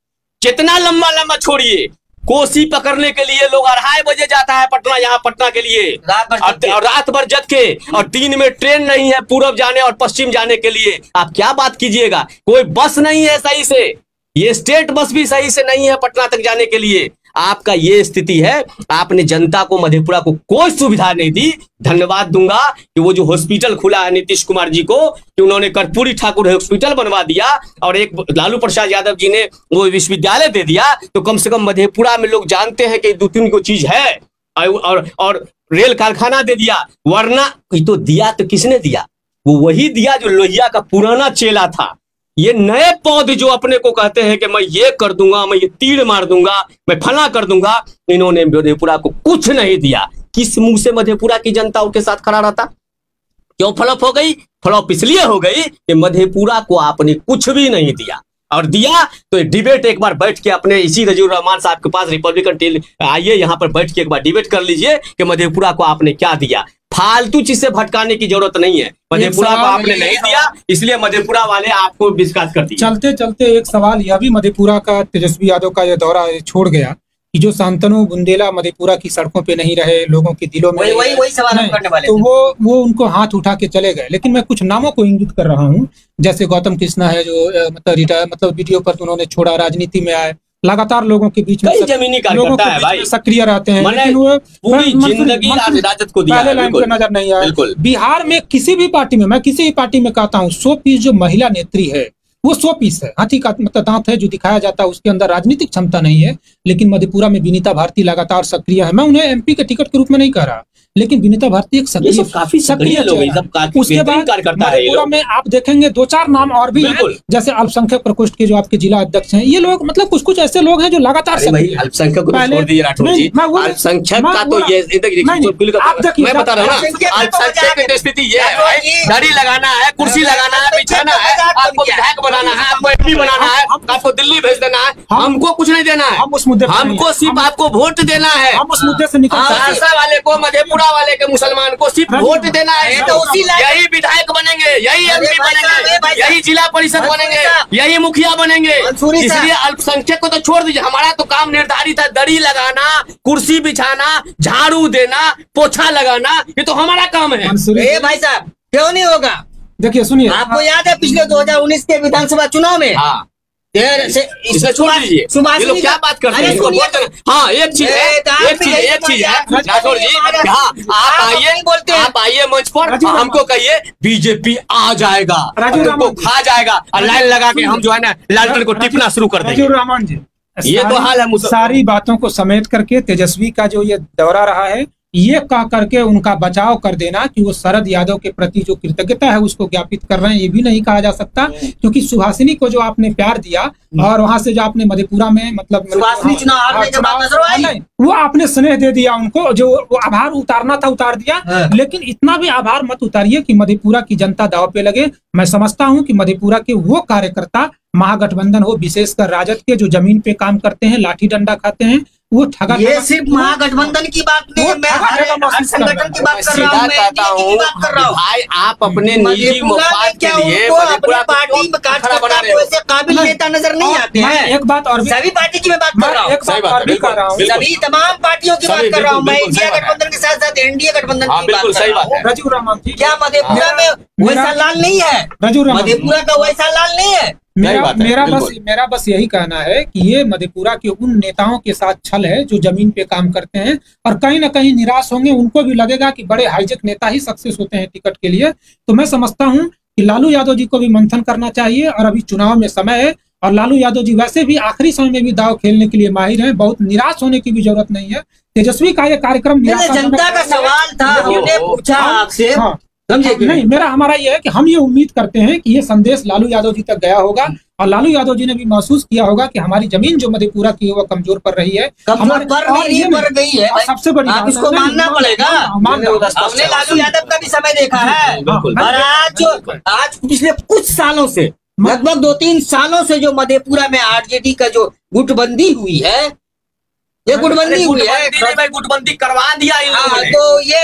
जितना लंबा लंबा छोड़िए। कोसी पकड़ने के लिए लोग 2:30 बजे जाता है पटना, यहाँ पटना के लिए रात भर जग के, और दिन में ट्रेन नहीं है पूरब जाने और पश्चिम जाने के लिए। आप क्या बात कीजिएगा? कोई बस नहीं है सही से, ये स्टेट बस भी सही से नहीं है पटना तक जाने के लिए। आपका ये स्थिति है। आपने जनता को, मधेपुरा को कोई सुविधा नहीं दी। धन्यवाद दूंगा कि वो जो हॉस्पिटल खुला है नीतीश कुमार जी को, कि उन्होंने कर्पूरी ठाकुर हॉस्पिटल बनवा दिया और एक लालू प्रसाद यादव जी ने वो विश्वविद्यालय दे दिया, तो कम से कम मधेपुरा में लोग जानते हैं कि 2-3 को चीज है। और रेल कारखाना दे दिया, वरना तो दिया तो किसने दिया? वो वही दिया जो लोहिया का पुराना चेला था। ये नए पौध जो अपने को कहते हैं कि मैं ये कर दूंगा, मैं ये तीर मार दूंगा, मैं फला कर दूंगा, इन्होंने मधेपुरा को कुछ नहीं दिया। किस मुंह से मधेपुरा की जनता उनके साथ खड़ा रहता? क्यों फ्लॉप हो गई? फ्लॉप इसलिए हो गई कि मधेपुरा को आपने कुछ भी नहीं दिया। और दिया तो डिबेट एक बार बैठ के अपने इसी रजू रहमान साहब के पास रिपब्लिकन टीवी आइए, यहाँ पर बैठ के एक बार डिबेट कर लीजिए कि मधेपुरा को आपने क्या दिया। फालतू चीज से भटकाने की जरूरत नहीं है। मधेपुरा को आपने नहीं दिया, इसलिए मधेपुरा वाले आपको विश्वास कर दिए। चलते चलते एक सवाल यह भी मधेपुरा का, तेजस्वी यादव का यह दौरा छोड़ गया कि जो शांतनु बुंदेला मधेपुरा की सड़कों पे नहीं रहे, लोगों के दिलों में वही सवाल हम करने वाले तो वो उनको हाथ उठा के चले गए। लेकिन मैं कुछ नामों को इंगित कर रहा हूँ, जैसे गौतम कृष्णा है जो मतलब रिटायर, मतलब वीडियो पर उन्होंने छोड़ा, राजनीति में आए, लगातार लोगों के बीच में जमीनी कार्यकर्ता है भाई, सक्रिय रहते हैं, लेकिन वो पूरी जिंदगी राजद को दिया पहले लाइन पे नजर नहीं आया। बिहार में किसी भी पार्टी में, मैं किसी भी पार्टी में कहता हूँ 100% जो महिला नेत्री है वो 100% है, हाथी का मतलब दांत है जो दिखाया जाता है, उसके अंदर राजनीतिक क्षमता नहीं है। लेकिन मधेपुरा में विनीता भारती लगातार सक्रिय है। मैं उन्हें एमपी के टिकट के रूप में नहीं कह रहा, लेकिन विनीता भारती एक सक्रिय, काफी सक्रिय लोग हैं। उसके बाद मधेपुरा में आप देखेंगे 2-4 नाम और भी हैं, जैसे अल्पसंख्यक प्रकोष्ठ के जो आपके जिला अध्यक्ष हैं, ये लोग मतलब कुछ ऐसे लोग हैं जो लगातार अल्पसंख्यक को छोड़ दीजिए राठौर जी, अल्पसंख्यक का तो ये मैं बता रहा हूँ ना, अल्पसंख्यक की स्थिति ये है भाई, दाढ़ी लगाना है, कुर्सी लगाना है, बिछाना है, आपको विधायक बनाना है, आपको एमपी बनाना है, आपको दिल्ली भेज देना है, हमको कुछ नहीं देना है, हमको सिर्फ आपको वोट देना है। हम उस मुद्दे से निकल वाले को, मधेपुरा वाले के मुसलमान को सिर्फ वोट देना है, तो यही विधायक बनेंगे, यही एमपी बनेंगे, यही जिला परिषद बनेंगे, यही मुखिया बनेंगे। इसलिए अल्पसंख्यक को तो छोड़ दीजिए, हमारा तो काम निर्धारित है, दड़ी लगाना, कुर्सी बिछाना, झाड़ू देना, पोछा लगाना, ये तो हमारा काम है। भाई साहब क्यों नहीं होगा? देखिए सुनिए, आपको याद है पिछले 2019 के विधानसभा चुनाव में इसे छोड़ दीजिए, ये लोग क्या बात करते हैं? हाँ, एक चीज है राठौर जी, आप आइए मंच पर, हमको कहिए बीजेपी आ जाएगा, हमको खा जाएगा, और लाइन लगा के हम जो है ना लालटेन को टिपना शुरू कर देंगे। रहमान जी, ये तो हाल है। सारी बातों को समेट करके तेजस्वी का जो ये दौरा रहा है, ये कह करके उनका बचाव कर देना कि वो शरद यादव के प्रति जो कृतज्ञता है उसको ज्ञापित कर रहे हैं, ये भी नहीं कहा जा सकता, क्योंकि सुभाषिनी को जो आपने प्यार दिया और वहां से जो आपने मधेपुरा में मतलब वो आपने स्नेह दे दिया उनको, जो वो आभार उतारना था उतार दिया। लेकिन इतना भी आभार मत उतारिए कि मधेपुरा की जनता दाव पे लगे। मैं समझता हूँ कि मधेपुरा के वो कार्यकर्ता, महागठबंधन हो, विशेषकर राजद के, जो जमीन पे काम करते हैं, लाठी डंडा खाते हैं, वो ठगा। ये सिर्फ महागठबंधन की बात नहीं है, मैं हर संगठन की बात कर रहा हूँ। भाई आप अपने निजी मफाद के लिए मधेपुरा पार्टी वैसे काबिल नेता नजर नहीं आते हैं। एक बात और, सभी पार्टी की मैं बात कर रहा हूँ, सभी तमाम पार्टियों की बात कर रहा हूँ मैं, इंडिया गठबंधन के साथ साथ एनडीए गठबंधन की बात कर रहा हूँ। राजू रहमान जी, क्या मधेपुरा में वैसा लाल नहीं है? मधेपुरा का वैसा लाल नहीं है। मेरा बस यही कहना है कि ये मधेपुरा के उन नेताओं के साथ छल है जो जमीन पे काम करते हैं, और कहीं ना कहीं निराश होंगे। उनको भी लगेगा कि बड़े हाईजेक नेता ही सक्सेस होते हैं टिकट के लिए। तो मैं समझता हूँ कि लालू यादव जी को भी मंथन करना चाहिए, और अभी चुनाव में समय है, और लालू यादव जी वैसे भी आखिरी समय में भी दाव खेलने के लिए माहिर हैं, बहुत निराश होने की भी जरूरत नहीं है। तेजस्वी का ये कार्यक्रम जनता का सवाल था, हमने पूछा आपसे, समझे कि नहीं? हमारा ये है कि हम ये उम्मीद करते हैं कि ये संदेश लालू यादव जी तक गया होगा, और लालू यादव जी ने भी महसूस किया होगा कि हमारी जमीन जो मधेपुरा की है वो कमजोर पड़ रही है, बढ़ गई है। सबसे बड़ी आप इसको मानना पड़ेगा। हमने लालू यादव का भी समय देखा है, और आज पिछले कुछ सालों से, लगभग 2-3 सालों से जो मधेपुरा में आरजेडी का जो गुटबंदी हुई है, ये गुटबंदी हुई है, गुटबंदी करवा दिया इन लोगों ने। तो ये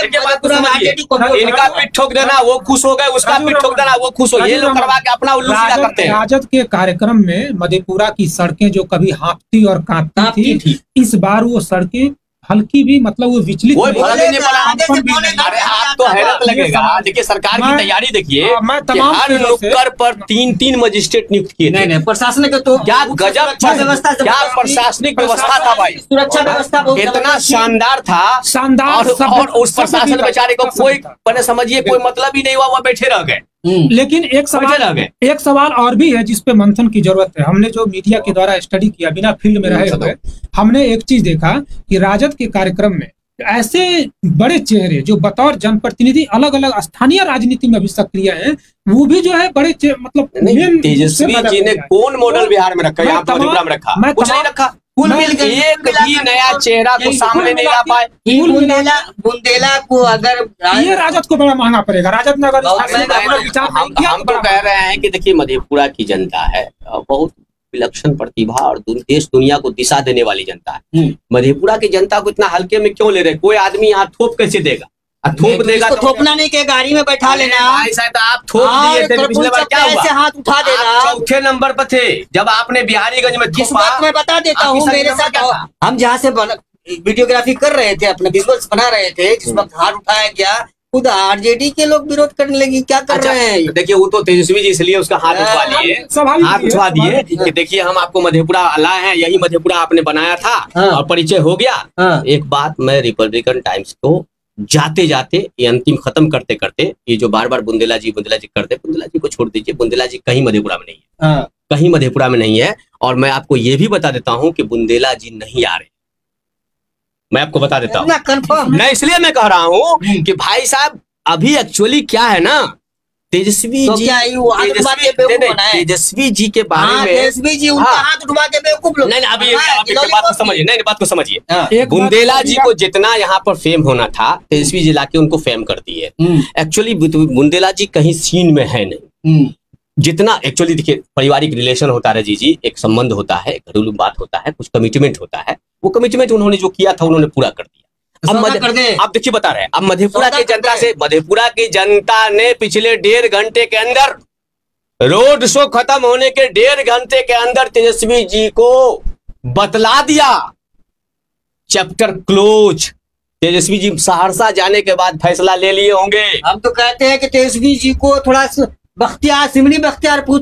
इनका पीठ ठोक देना वो खुश हो गए, उसका पीठ ठोक देना वो खुश हो, ये लोग करवा के अपना उल्लू सीधा करते हैं। राजद के कार्यक्रम में मधेपुरा की सड़कें जो कभी हाँफती और कांपती थी, इस बार वो सड़कें हल्की भी मतलब वो विचलित अरे आप तो हैरत लगेगा। देखिए सरकार की तैयारी देखिए, हर नुक्कड़ पर 3-3 मजिस्ट्रेट नियुक्त किए। नहीं प्रशासनिक तो क्या गजब व्यवस्था, क्या प्रशासनिक व्यवस्था था भाई, सुरक्षा व्यवस्था इतना शानदार था, शानदार। और उस प्रशासन बेचारे को कोई मैंने समझिए कोई मतलब ही नहीं हुआ, वो बैठे रह गए। लेकिन एक सवाल और भी है जिस पे मंथन की जरूरत है। हमने जो मीडिया के द्वारा स्टडी किया, बिना फील्ड में रहे हुए, हमने एक चीज देखा कि राजद के कार्यक्रम में ऐसे बड़े चेहरे जो बतौर जनप्रतिनिधि अलग अलग स्थानीय राजनीति में भी सक्रिय हैं, वो भी जो है बड़े मतलब तेजस्वी जी ने कौन मॉडल बिहार में रखा, यहाँ मधेपुरा में रखा? कुछ नहीं रखा। एक भी नया चेहरा तो सामने नहीं आ पाए। बुंदेला को अगर ये राजद को बड़ा महंगा पड़ेगा। राजद ने अगर हम तो कह रहे हैं कि देखिए मधेपुरा की जनता है बहुत विलक्षण प्रतिभा और देश दुनिया को दिशा देने वाली जनता है। मधेपुरा की जनता को इतना हल्के में क्यों ले रहे? कोई आदमी यहाँ थोप कैसे देगा? थोप देगा तो थोपना नहीं के गाड़ी में बैठा लेना। ऐसा तो आप थोप दिए थे, पिछले बार क्या हुआ? ऐसे हाथ उठा देना। चौथे नंबर पर थे जब आपने बिहारीगंज में जिस बात मैं बता देता हूँ, मेरे साथ हम जहाँ से वीडियोग्राफी कर रहे थे, अपने विजुअल्स बना रहे थे, जिस वक्त हाथ उठाया गया, खुद आरजेडी के लोग विरोध करने लगे। क्या कर रहे हैं? देखिए वो तो तेजस्वी जी इसलिए उसका हाथ उठवा लिए, हाथ उठवा दिए कि देखिए हम आपको मधेपुरा लाए हैं, यही मधेपुरा आपने बनाया था और परिचय हो गया। एक बात मैं रिपब्लिकन टाइम्स को जाते जाते ये अंतिम खत्म करते करते, ये जो बार बार बुंदेला जी करते, बुंदेला जी को छोड़ दीजिए, बुंदेला जी कहीं मधेपुरा में नहीं है, कहीं मधेपुरा में नहीं है। और मैं आपको ये भी बता देता हूँ कि बुंदेला जी नहीं आ रहे, मैं आपको बता देता हूँ कंफर्म। मैं इसलिए मैं कह रहा हूँ कि भाई साहब अभी एक्चुअली क्या है ना, तेजस्वी तो जी क्या तेजस्वी जी के बारे में, तेजस्वी जी उनका हाथ उठवा के बेवकूफ लोग। नहीं अभी बात को समझिए, नहीं बात को समझिए। बुंदेला जी को जितना यहाँ पर फेम होना था, तेजस्वी जी लाके उनको फेम कर दिए। एक्चुअली बुंदेला जी कहीं सीन में है नहीं। जितना एक्चुअली देखिए पारिवारिक रिलेशन होता है जी, एक संबंध होता है, घरेलू बात होता है, कुछ कमिटमेंट होता है, वो कमिटमेंट उन्होंने जो किया था उन्होंने पूरा कर दिया। अब देखिए बता रहे हैं, अब मधेपुरा की जनता से, मधेपुरा की जनता ने पिछले 1.5 घंटे के अंदर, रोड शो खत्म होने के 1.5 घंटे के अंदर तेजस्वी जी को बतला दिया, चैप्टर क्लोज। तेजस्वी जी सहरसा जाने के बाद फैसला ले लिए होंगे। हम तो कहते हैं कि तेजस्वी जी को थोड़ा सिमरी बख्तियारपुर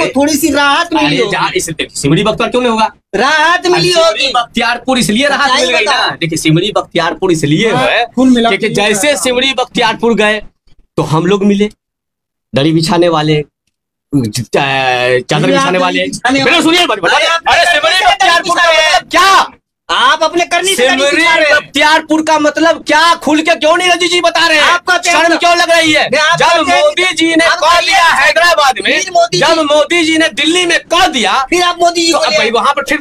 थोड़ी सी राहत मिली होगी। सिमरी बख्तियार क्यों नहीं होगा? राहत मिली होगी। बख्तियारपुर इसलिए राहत मिल गई ना। देखिए सिमरी बख्तियारपुर इसलिए है क्योंकि जैसे सिमरी बख्तियारपुर गए तो हम लोग मिले, दरी बिछाने वाले, चादर बिछाने वाले। सुनिए अरे सिमरी बख्तियारपुर क्या आप अपने करनी सिमरी बख्तियारपुर का मतलब क्या खुल के क्यों नहीं रजी जी बता रहे हैं? शर्म क्यों लग रही है? जब मोदी जी ने कह दिया हैदराबाद में, जब मोदी जी ने दिल्ली में कह दिया, फिर आप मोदी जी को वहां पर फिर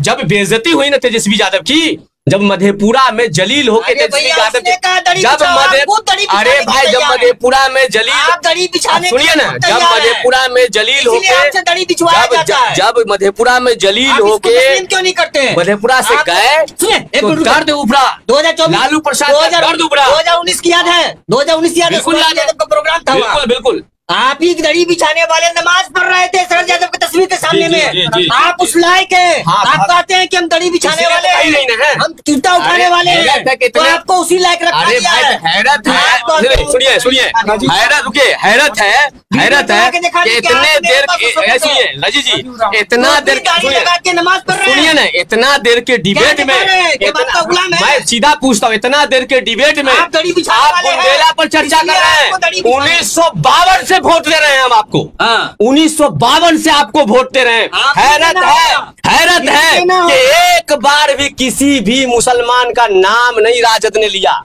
जब बेइज्जती हुई ना तेजस्वी यादव की, जब मधेपुरा में जलील होके तेजस्वी यादव, अरे भाई जब मधेपुरा में जलील, सुनिए ना, जब मधेपुरा में जलील होके, जब मधेपुरा में जलील होके क्यों नहीं करते? मधेपुरा से गए तो दर्द उभरा, 2024 लालू प्रसाद का दर्द उभरा। 2019 की याद है? 2019 याद है? प्रोग्राम था, बिल्कुल बिल्कुल। आप ही दड़ी बिछाने वाले नमाज पढ़ रहे थे शरद यादव की तस्वीर के सामने में। आप उस लायक है, आप कहते हैं कि हम दड़ी बिछाने वाले हैं, हम चिंता उठाने वाले हैं, तो आपको उसी लायक रखा गया है। हैरत है, सुनिए सुनिए, हैरत, रुकिए, हैरत है कि इतने देर, सुनिए रजी जी, इतना देर नमाज पढ़ रहे सुनिए ना, इतना देर के डिबेट में, मैं सीधा पूछता हूँ, इतना देर के डिबेट में आप बुंदेला पर चर्चा कर रहे हैं। 1952 से वोट दे रहे हैं हम आपको, 1952 से आपको वोट दे रहे हैं। हैरत है कि एक बार भी किसी भी मुसलमान का नाम नहीं राजद ने लिया।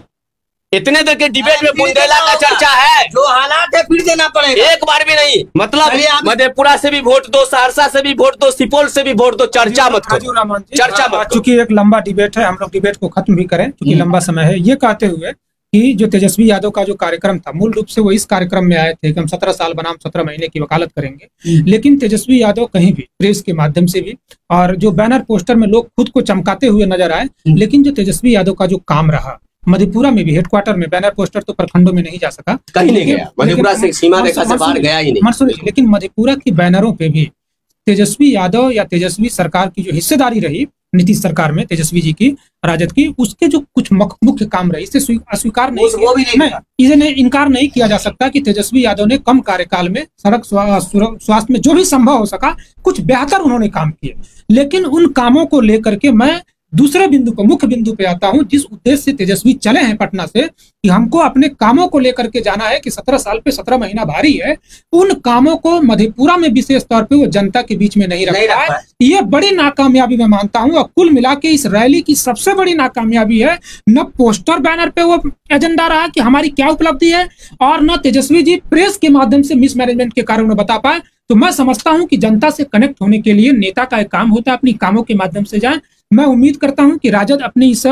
इतने देर के डिबेट में बुंदेला का चर्चा है, जो हालात है फिर देना पड़ेगा, एक बार भी नहीं। मतलब मधेपुरा से भी वोट दो, सहरसा से भी वोट दो, सुपौल से भी वोट दो, चर्चा मत करो, चर्चा मत। चूंकि एक लंबा डिबेट है, हम लोग डिबेट को खत्म भी करें क्योंकि लंबा समय है। ये कहते हुए कि जो तेजस्वी यादव का जो कार्यक्रम था, मूल रूप से वो इस कार्यक्रम में आए थे कि हम 17 साल बनाम 17 महीने की वकालत करेंगे, लेकिन तेजस्वी यादव कहीं भी प्रेस के माध्यम से भी, और जो बैनर पोस्टर में लोग खुद को चमकाते हुए नजर आए, लेकिन जो तेजस्वी यादव का जो काम रहा मधेपुरा में भी, हेडक्वार्टर में, बैनर पोस्टर तो प्रखंडों में नहीं जा सका, कहीं नहीं गया, मधेपुरा से सीमा रेखा से बाहर गया ही नहीं, लेकिन मधेपुरा की बैनरों पे भी तेजस्वी यादव या तेजस्वी सरकार की जो हिस्सेदारी रही नीतीश सरकार में, तेजस्वी जी की, राजद की, उसके जो कुछ मुख्य काम रहे, इसे अस्वीकार नहीं, इसे इनकार नहीं किया जा सकता कि तेजस्वी यादव ने कम कार्यकाल में सड़क स्वास्थ्य में जो भी संभव हो सका कुछ बेहतर उन्होंने काम किए। लेकिन उन कामों को लेकर के मैं दूसरे बिंदु पर, मुख्य बिंदु पे आता हूं, जिस उद्देश्य से तेजस्वी चले हैं पटना से, कि हमको अपने कामों को लेकर के जाना है कि 17 साल पे 17 महीना भारी है, उन कामों को मधेपुरा में विशेष तौर पे वो जनता के बीच में नहीं रखा है। ये बड़ी नाकामयाबी मैं मानता हूं, और कुल मिला के इस रैली की सबसे बड़ी नाकामयाबी है, न पोस्टर बैनर पे वो एजेंडा रहा कि हमारी क्या उपलब्धि है, और न तेजस्वी जी प्रेस के माध्यम से मिसमैनेजमेंट के कारण उन्हें बता पाए। तो मैं समझता हूं कि जनता से कनेक्ट होने के लिए नेता का एक काम होता है अपनी कामों के माध्यम से जाए। मैं उम्मीद करता हूं कि राजद अपने इस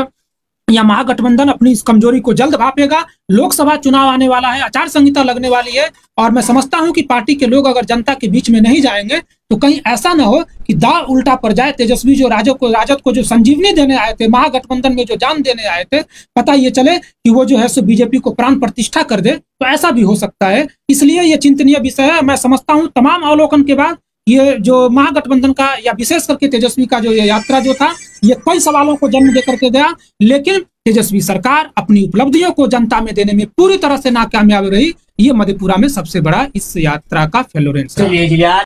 या महागठबंधन अपनी इस कमजोरी को जल्द भापेगा। लोकसभा चुनाव आने वाला है, आचार संहिता लगने वाली है, और मैं समझता हूं कि पार्टी के लोग अगर जनता के बीच में नहीं जाएंगे तो कहीं ऐसा ना हो कि दाव उल्टा पड़ जाए। तेजस्वी जो राजद को जो संजीवनी देने आए थे, महागठबंधन में जो जान देने आए थे, पता ये चले कि वो जो है सो बीजेपी को प्राण प्रतिष्ठा कर दे, तो ऐसा भी हो सकता है। इसलिए ये चिंतनीय विषय है। मैं समझता हूँ तमाम अवलोकन के बाद ये जो महागठबंधन का या विशेष करके तेजस्वी का जो ये यात्रा जो था, ये कई सवालों को जन्म दे करके गया, लेकिन तेजस्वी सरकार अपनी उपलब्धियों को जनता में देने में पूरी तरह से नाकामयाब रही। ये मधेपुरा में सबसे बड़ा इस यात्रा का फेलोरेंस है।